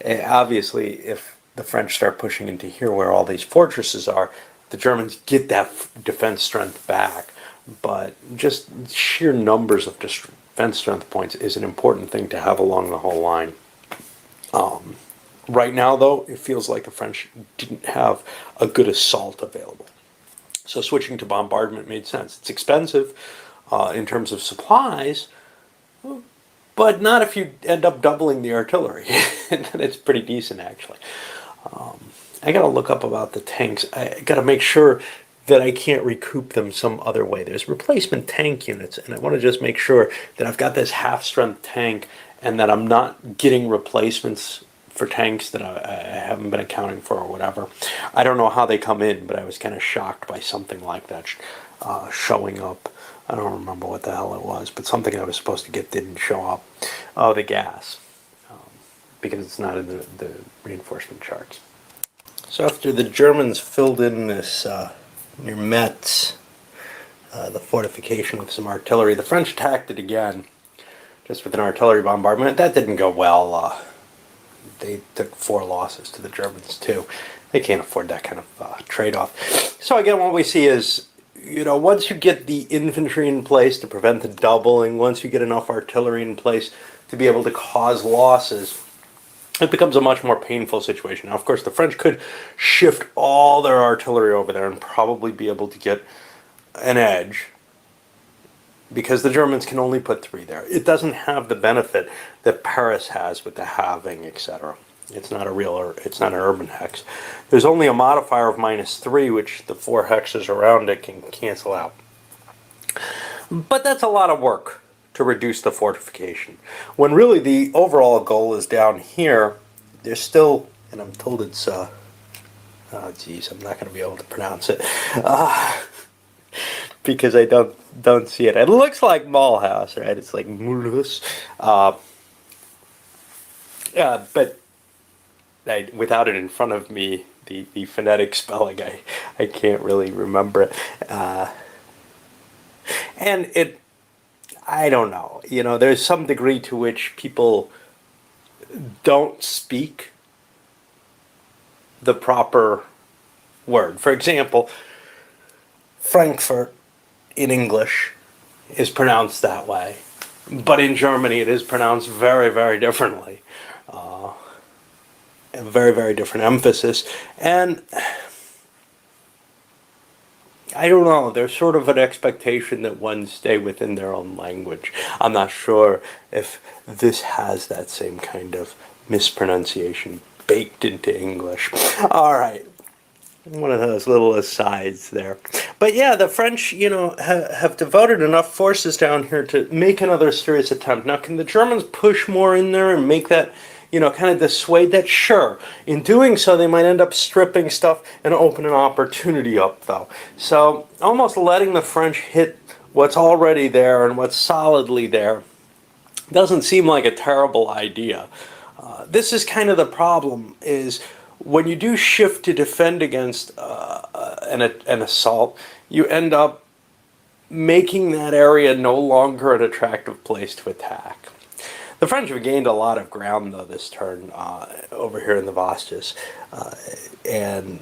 Obviously, if the French start pushing into here where all these fortresses are, the Germans get that defense strength back. But just sheer numbers of defense strength points is an important thing to have along the whole line. Right now, though, it feels like the French didn't have a good assault available. So switching to bombardment made sense. It's expensive in terms of supplies, but not if you end up doubling the artillery. And it's pretty decent, actually. I got to look up about the tanks. I got to make sure that I can't recoup them some other way. There's replacement tank units, and I want to just make sure that I've got this half-strength tank and that I'm not getting replacements for tanks that I haven't been accounting for or whatever. I don't know how they come in, but I was kind of shocked by something like that showing up. I don't remember what the hell it was, but something I was supposed to get didn't show up. Oh, the gas, because it's not in the reinforcement charts. So after the Germans filled in this near Metz, the fortification with some artillery, the French attacked it again, just with an artillery bombardment. That didn't go well. They took 4 losses to the Germans too. They can't afford that kind of trade-off. So again, what we see is, once you get the infantry in place to prevent the doubling, once you get enough artillery in place to be able to cause losses, it becomes a much more painful situation. Now, of course, the French could shift all their artillery over there and probably be able to get an edge, because the Germans can only put 3 there. It doesn't have the benefit that Paris has with the halving, etc. It's not it's not an urban hex. There's only a modifier of -3, which the 4 hexes around it can cancel out. But that's a lot of work to reduce the fortification. When really the overall goal is down here, there's still, and I'm told it's Oh, geez, I'm not going to be able to pronounce it. Because I don't see it. It looks like Mulhouse, right? It's like Mulhouse. But without it in front of me, the phonetic spelling, I can't really remember it. And I don't know. You know, there's some degree to which people don't speak the proper word. For example, Frankfurt in English is pronounced that way, but in Germany it is pronounced very, very differently. A very, very different emphasis. And I don't know, there's sort of an expectation that one stay within their own language. I'm not sure if this has that same kind of mispronunciation baked into English. All right. One of those little asides there. But yeah, the French, you know, have devoted enough forces down here to make another serious attempt. Now, can the Germans push more in there and make that, you know, kind of dissuade that? Sure. In doing so, they might end up stripping stuff and open an opportunity up, though. So almost letting the French hit what's already there and what's solidly there doesn't seem like a terrible idea. This is kind of the problem, is when you do shift to defend against an assault, you end up making that area no longer an attractive place to attack. The French have gained a lot of ground, though, this turn over here in the Vosges. And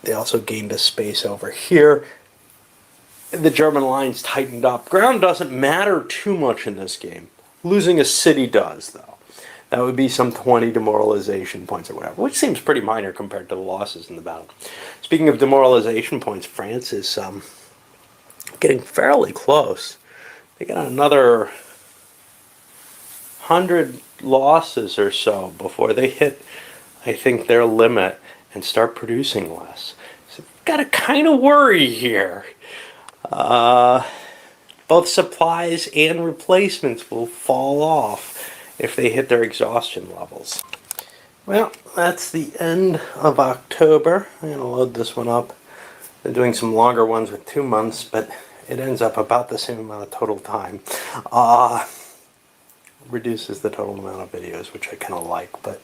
they also gained a space over here. The German lines tightened up. Ground doesn't matter too much in this game. Losing a city does, though. That would be some 20 demoralization points or whatever, which seems pretty minor compared to the losses in the battle. Speaking of demoralization points, France is getting fairly close. They got another 100 losses or so before they hit, I think, their limit and start producing less. So we've got to kind of worry here. Both supplies and replacements will fall off if they hit their exhaustion levels. Well, that's the end of October. I'm going to load this one up. Been doing some longer ones with 2 months, but it ends up about the same amount of total time. Reduces the total amount of videos, which I kind of like, but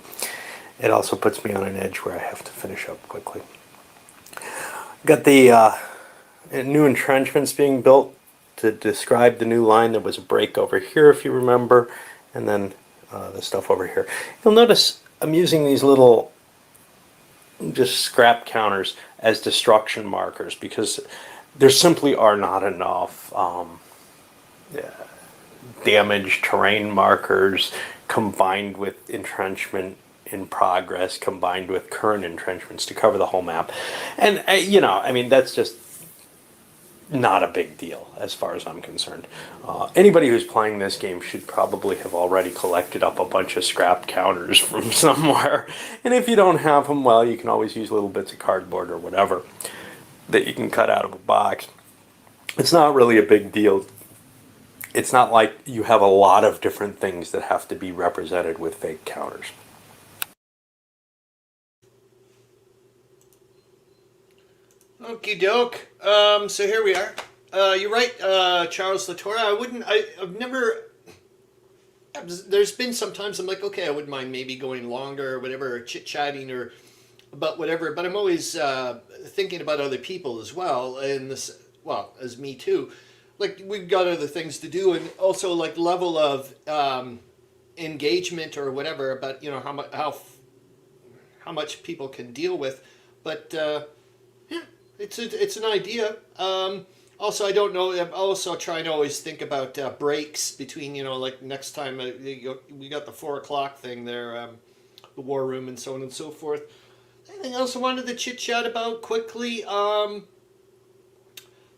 it also puts me on an edge where I have to finish up quickly. Got the new entrenchments being built to describe the new line. There was a break over here, if you remember, and then the stuff over here. You'll notice I'm using these little just scrap counters as destruction markers because there simply are not enough damaged terrain markers combined with entrenchment in progress combined with current entrenchments to cover the whole map. And, you know, I mean, that's just not a big deal as far as I'm concerned. Anybody who's playing this game should probably have already collected up a bunch of scrap counters from somewhere. And if you don't have them, well, you can always use little bits of cardboard or whatever that you can cut out of a box. It's not really a big deal. It's not like you have a lot of different things that have to be represented with fake counters. Okie doke. So here we are. You're right, Charles Latora. I've never. There's been sometimes I'm like, okay, I wouldn't mind maybe going longer or whatever, or chit chatting or about whatever. But I'm always thinking about other people as well, and this, well, as me too. Like we've got other things to do, and also like level of engagement or whatever about how much people can deal with, but. It's an idea. Also, I don't know. I'm also trying to always think about breaks between, like next time we got the 4 o'clock thing there, the war room and so on and so forth. Anything else I wanted to chit chat about quickly? I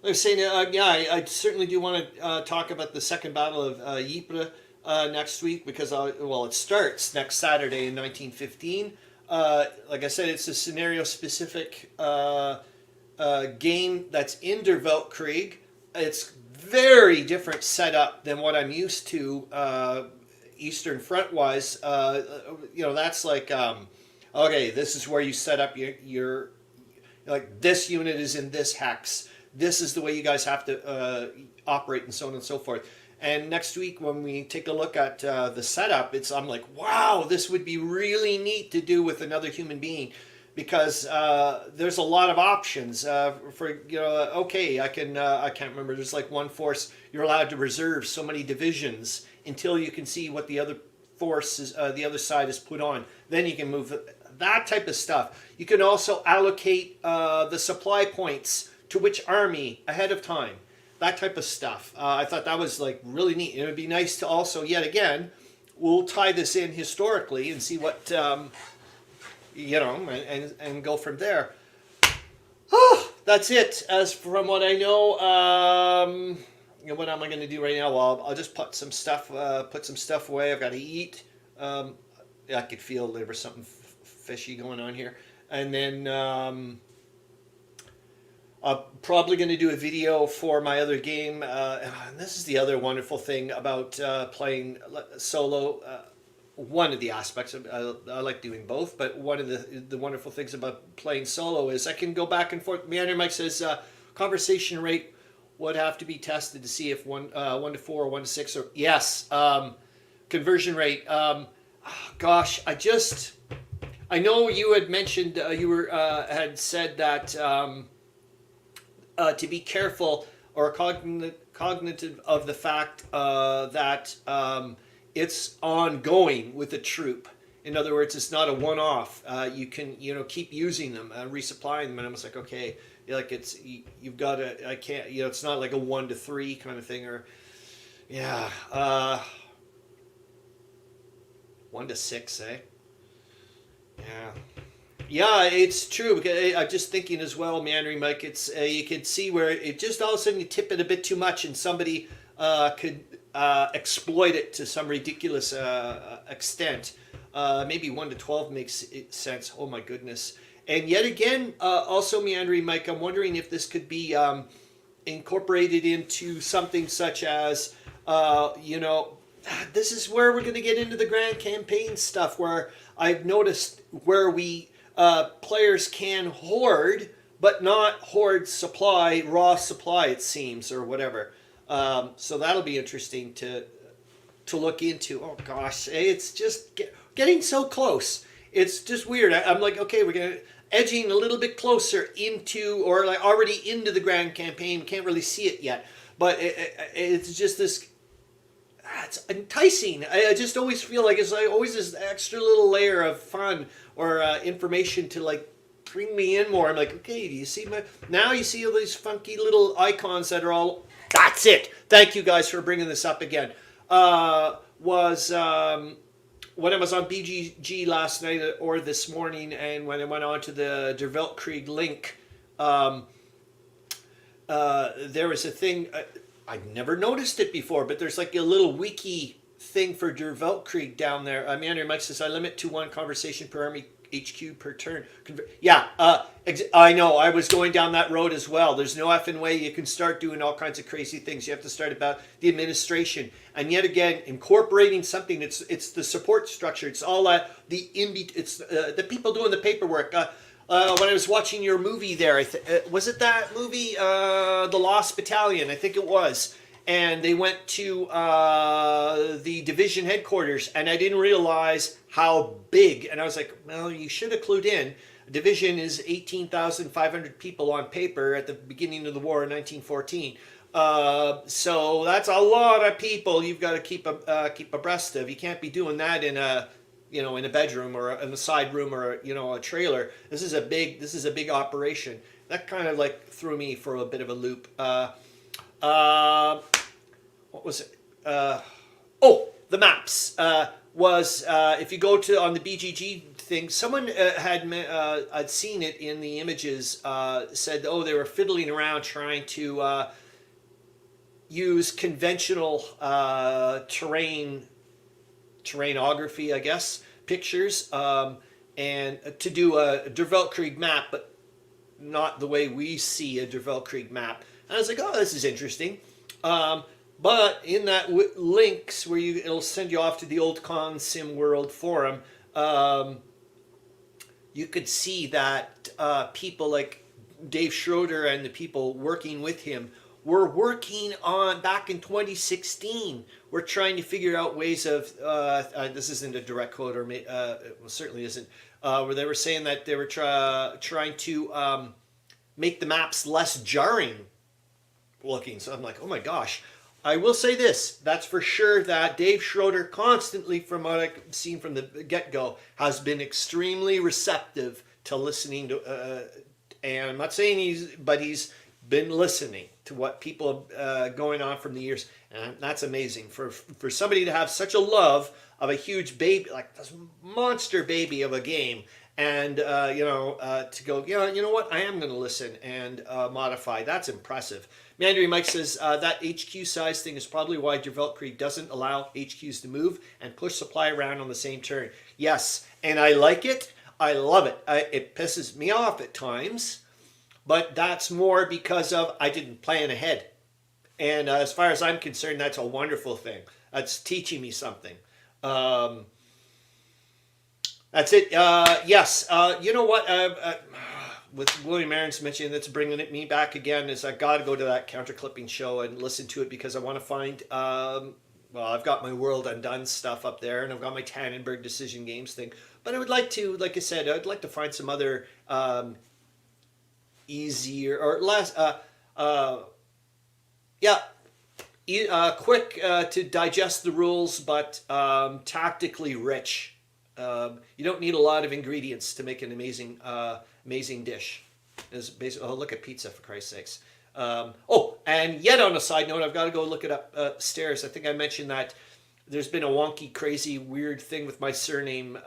was saying, I certainly do want to talk about the second battle of Ypres next week because it starts next Saturday in 1915. Like I said, it's a scenario specific. Game that's in der Weltkrieg. It's very different setup than what I'm used to Eastern Front wise. That's like okay, this is where you set up your like this unit is in this hex. This is the way you guys have to operate, and so on and so forth. And next week when we take a look at the setup, I'm like, wow, this would be really neat to do with another human being, because there's a lot of options for okay, I can't remember. There's like one force you're allowed to reserve so many divisions until you can see what the other force is, the other side is put on. Then you can move that type of stuff. You can also allocate the supply points to which army ahead of time. That type of stuff. I thought that was like really neat. It would be nice to also, yet again, we'll tie this in historically and see what, and go from there. Oh, that's it. As from what I know, what am I going to do right now? Well, I'll just put some stuff away. I've got to eat. I could feel there was something fishy going on here. And then I'm probably going to do a video for my other game. And this is the other wonderful thing about playing solo. One of the aspects of, I like doing both, but one of the wonderful things about playing solo is I can go back and forth. Meandering Mike says conversation rate would have to be tested to see if 1 to 4 or 1 to 6 or yes. Conversion rate. Gosh, I know you had mentioned had said that to be careful or cognitive of the fact that it's ongoing with a troop. In other words, it's not a one-off. You can keep using them, resupplying them, and I'm just like, okay, like you've got to. I can't. It's not like a 1 to 3 kind of thing, or 1 to 6, eh? Yeah, it's true. Because I'm just thinking as well, Meandering Mike. It's you can see where it just all of a sudden you tip it a bit too much, and somebody could exploit it to some ridiculous extent. Maybe 1 to 12 makes sense. Oh my goodness! And yet again, also Meandering Mike, I'm wondering if this could be incorporated into something such as this is where we're going to get into the grand campaign stuff, where I've noticed where we players can hoard, but not hoard raw supply, it seems, or whatever. So that'll be interesting to look into. Oh gosh, it's just getting so close. It's just weird. I'm like, okay, we're edging a little bit closer into, or like already into the grand campaign. Can't really see it yet, but it's just this. It's enticing. I just always feel like it's like always this extra little layer of fun or information to like bring me in more. I'm like, okay, do you see now you see all these funky little icons that are all. That's it. Thank you guys for bringing this up again. When I was on BGG last night or this morning, and when I went on to the Der Weltkrieg link, there was a thing. I'd never noticed it before, but there's like a little wiki thing for Der Weltkrieg down there. Meandering Mike says, I limit to 1 conversation per army HQ per turn. Yeah, I know. I was going down that road as well. There's no effing way you can start doing all kinds of crazy things. You have to start about the administration. And yet again, incorporating something. It's the support structure. It's all it's the people doing the paperwork. When I was watching your movie there, was it that movie, The Lost Battalion? I think it was. And they went to the division headquarters, and I didn't realize how big. And I was like, well, you should have clued in. A division is 18,500 people on paper at the beginning of the war in 1914. So that's a lot of people you've got to keep abreast of. You can't be doing that in a in a bedroom or in a side room or a trailer. This is a big operation. That kind of like threw me for a bit of a loop. What was it? The maps was if you go to on the BGG thing, someone I'd seen it in the images. Said they were fiddling around trying to use conventional terrainography, I guess, pictures, and to do a Der Weltkrieg map, but not the way we see a Der Weltkrieg map. And I was like, oh, this is interesting. But in that links where it'll send you off to the old Con Sim World forum, you could see that people like Dave Schroeder and the people working with him were working on back in 2016. We're trying to figure out ways of this isn't a direct quote, or it certainly isn't, where they were saying that they were trying to make the maps less jarring looking. So I'm like, oh my gosh. I will say this, that's for sure, that Dave Schroeder constantly, from what I've seen from the get-go, has been extremely receptive to listening to, and I'm not saying he's been listening to what people going on from the years, and that's amazing. For somebody to have such a love of a huge baby, like this monster baby of a game, and to go, you know what, I am going to listen and modify. That's impressive. Meandering Mike says that HQ size thing is probably why your Weltkrieg doesn't allow HQs to move and push supply around on the same turn. Yes, and I like it. I love it. It pisses me off at times, but that's more because of I didn't plan ahead. And as far as I'm concerned, that's a wonderful thing. That's teaching me something. That's it. Yes. You know what? With William Arends mentioning that's bringing me back again is I got to go to that counter clipping show and listen to it because I want to find. Well, I've got my World Undone stuff up there, and I've got my Tannenberg Decision Games thing. But I would like to, like I said, I'd like to find some other easier or less, quick to digest the rules, but tactically rich. You don't need a lot of ingredients to make an amazing dish. Is basically, oh, look at pizza, for Christ's sakes. And yet on a side note, I've got to go look it up upstairs. I think I mentioned that there's been a wonky, crazy, weird thing with my surname,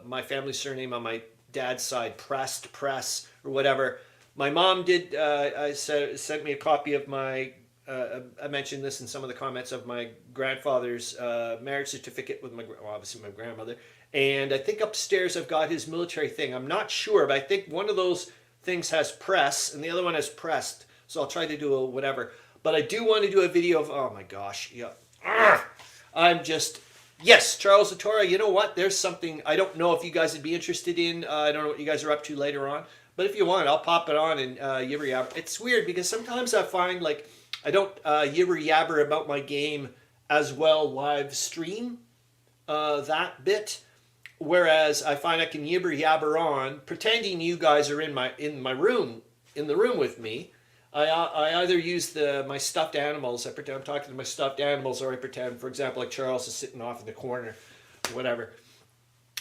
my family surname on my dad's side, Press, or whatever. My mom did, sent me a copy of my, I mentioned this in some of the comments, of my grandfather's marriage certificate with obviously my grandmother. And I think upstairs I've got his military thing. I'm not sure, but I think one of those things has Press and the other one has Pressed. So I'll try to do a whatever. But I do want to do a video of, oh my gosh, yeah. I'm just, yes, Charles Latora, you know what? There's something I don't know if you guys would be interested in. I don't know what you guys are up to later on. But if you want, I'll pop it on and yibber yabber. It's weird because sometimes I find like I don't yibber yabber about my game as well live stream that bit. Whereas I find I can yibber yabber on, pretending you guys are in the room with me. I either use my stuffed animals. I pretend I'm talking to my stuffed animals, or I pretend, for example, like Charles is sitting off in the corner, or whatever,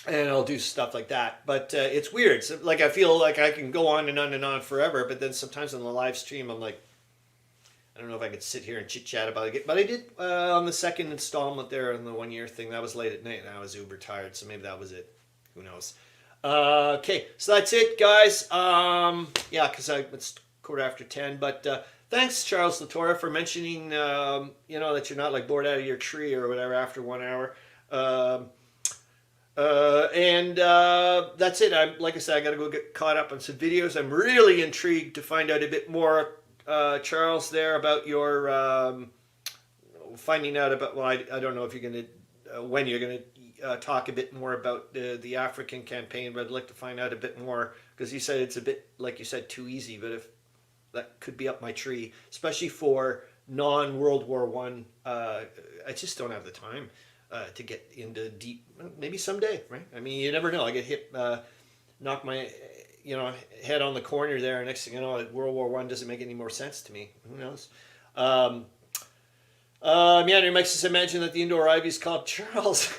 and I'll do stuff like that. But it's weird. So, like I feel like I can go on and on and on forever, but then sometimes on the live stream, I'm like, I don't know if I could sit here and chit chat about it. But I did on the second installment there on the 1 year thing. That was late at night, and I was uber tired, so maybe that was it. Who knows? Okay, so that's it, guys. Yeah, because it's 10:15. But thanks, Charles Latora, for mentioning that you're not like bored out of your tree or whatever after 1 hour. And that's it. Like I said, I got to go get caught up on some videos. I'm really intrigued to find out a bit more, Charles, there about your finding out about. Well, I don't know if you're going to when you're going to talk a bit more about the African campaign, but I'd like to find out a bit more because you said it's a bit, like you said, too easy. But if that could be up my tree, especially for non-World War One, I just don't have the time to get into deep. Maybe someday, right? I mean, you never know. I get hit, knock my head on the corner there. Next thing you know, World War One doesn't make any more sense to me. Who knows? Meandering Mike says, imagine that the indoor ivy is called Charles.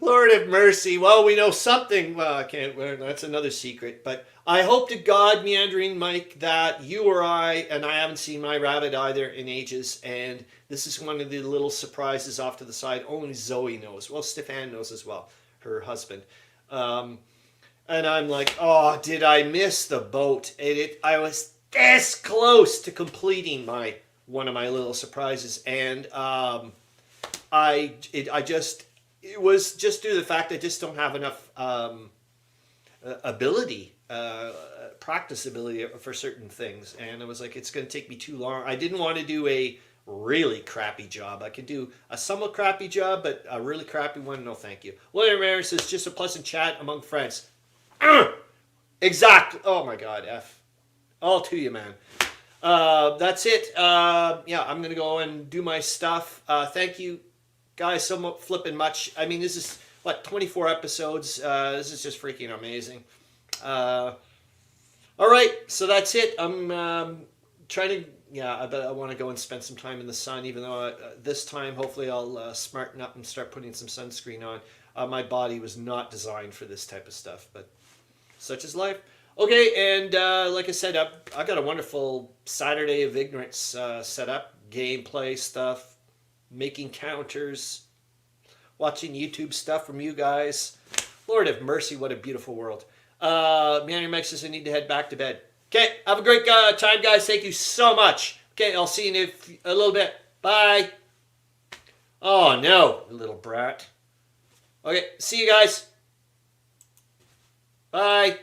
Lord have mercy. Well, we know something. Well, I can't. That's another secret. But I hope to God, Meandering Mike, that you or I, and I haven't seen my rabbit either in ages, and this is one of the little surprises off to the side. Only Zoe knows. Well, Stefan knows as well, her husband. And I'm like, oh, did I miss the boat? I was this close to completing one of my little surprises, and it was just due to the fact I just don't have enough ability, practice ability for certain things, and it was like it's going to take me too long. I didn't want to do really crappy job. I could do a somewhat crappy job, but a really crappy one, no thank you. William Aaron says, just a pleasant chat among friends. Exactly. Oh my God, F. All to you, man. That's it. Yeah, I'm going to go and do my stuff. Thank you, guys, so flipping much. I mean, this is, 24 episodes. This is just freaking amazing. All right, so that's it. I'm trying to, I bet I want to go and spend some time in the sun, even though this time, hopefully, I'll smarten up and start putting some sunscreen on. My body was not designed for this type of stuff, but such is life. Okay, and like I said, I got a wonderful Saturday of Ignorance set up. Gameplay stuff, making counters, watching YouTube stuff from you guys. Lord have mercy, what a beautiful world. Meandering Mike says I need to head back to bed. Okay, have a great time, guys. Thank you so much. Okay, I'll see you in a little bit. Bye. Oh, no, little brat. Okay, see you guys. Bye.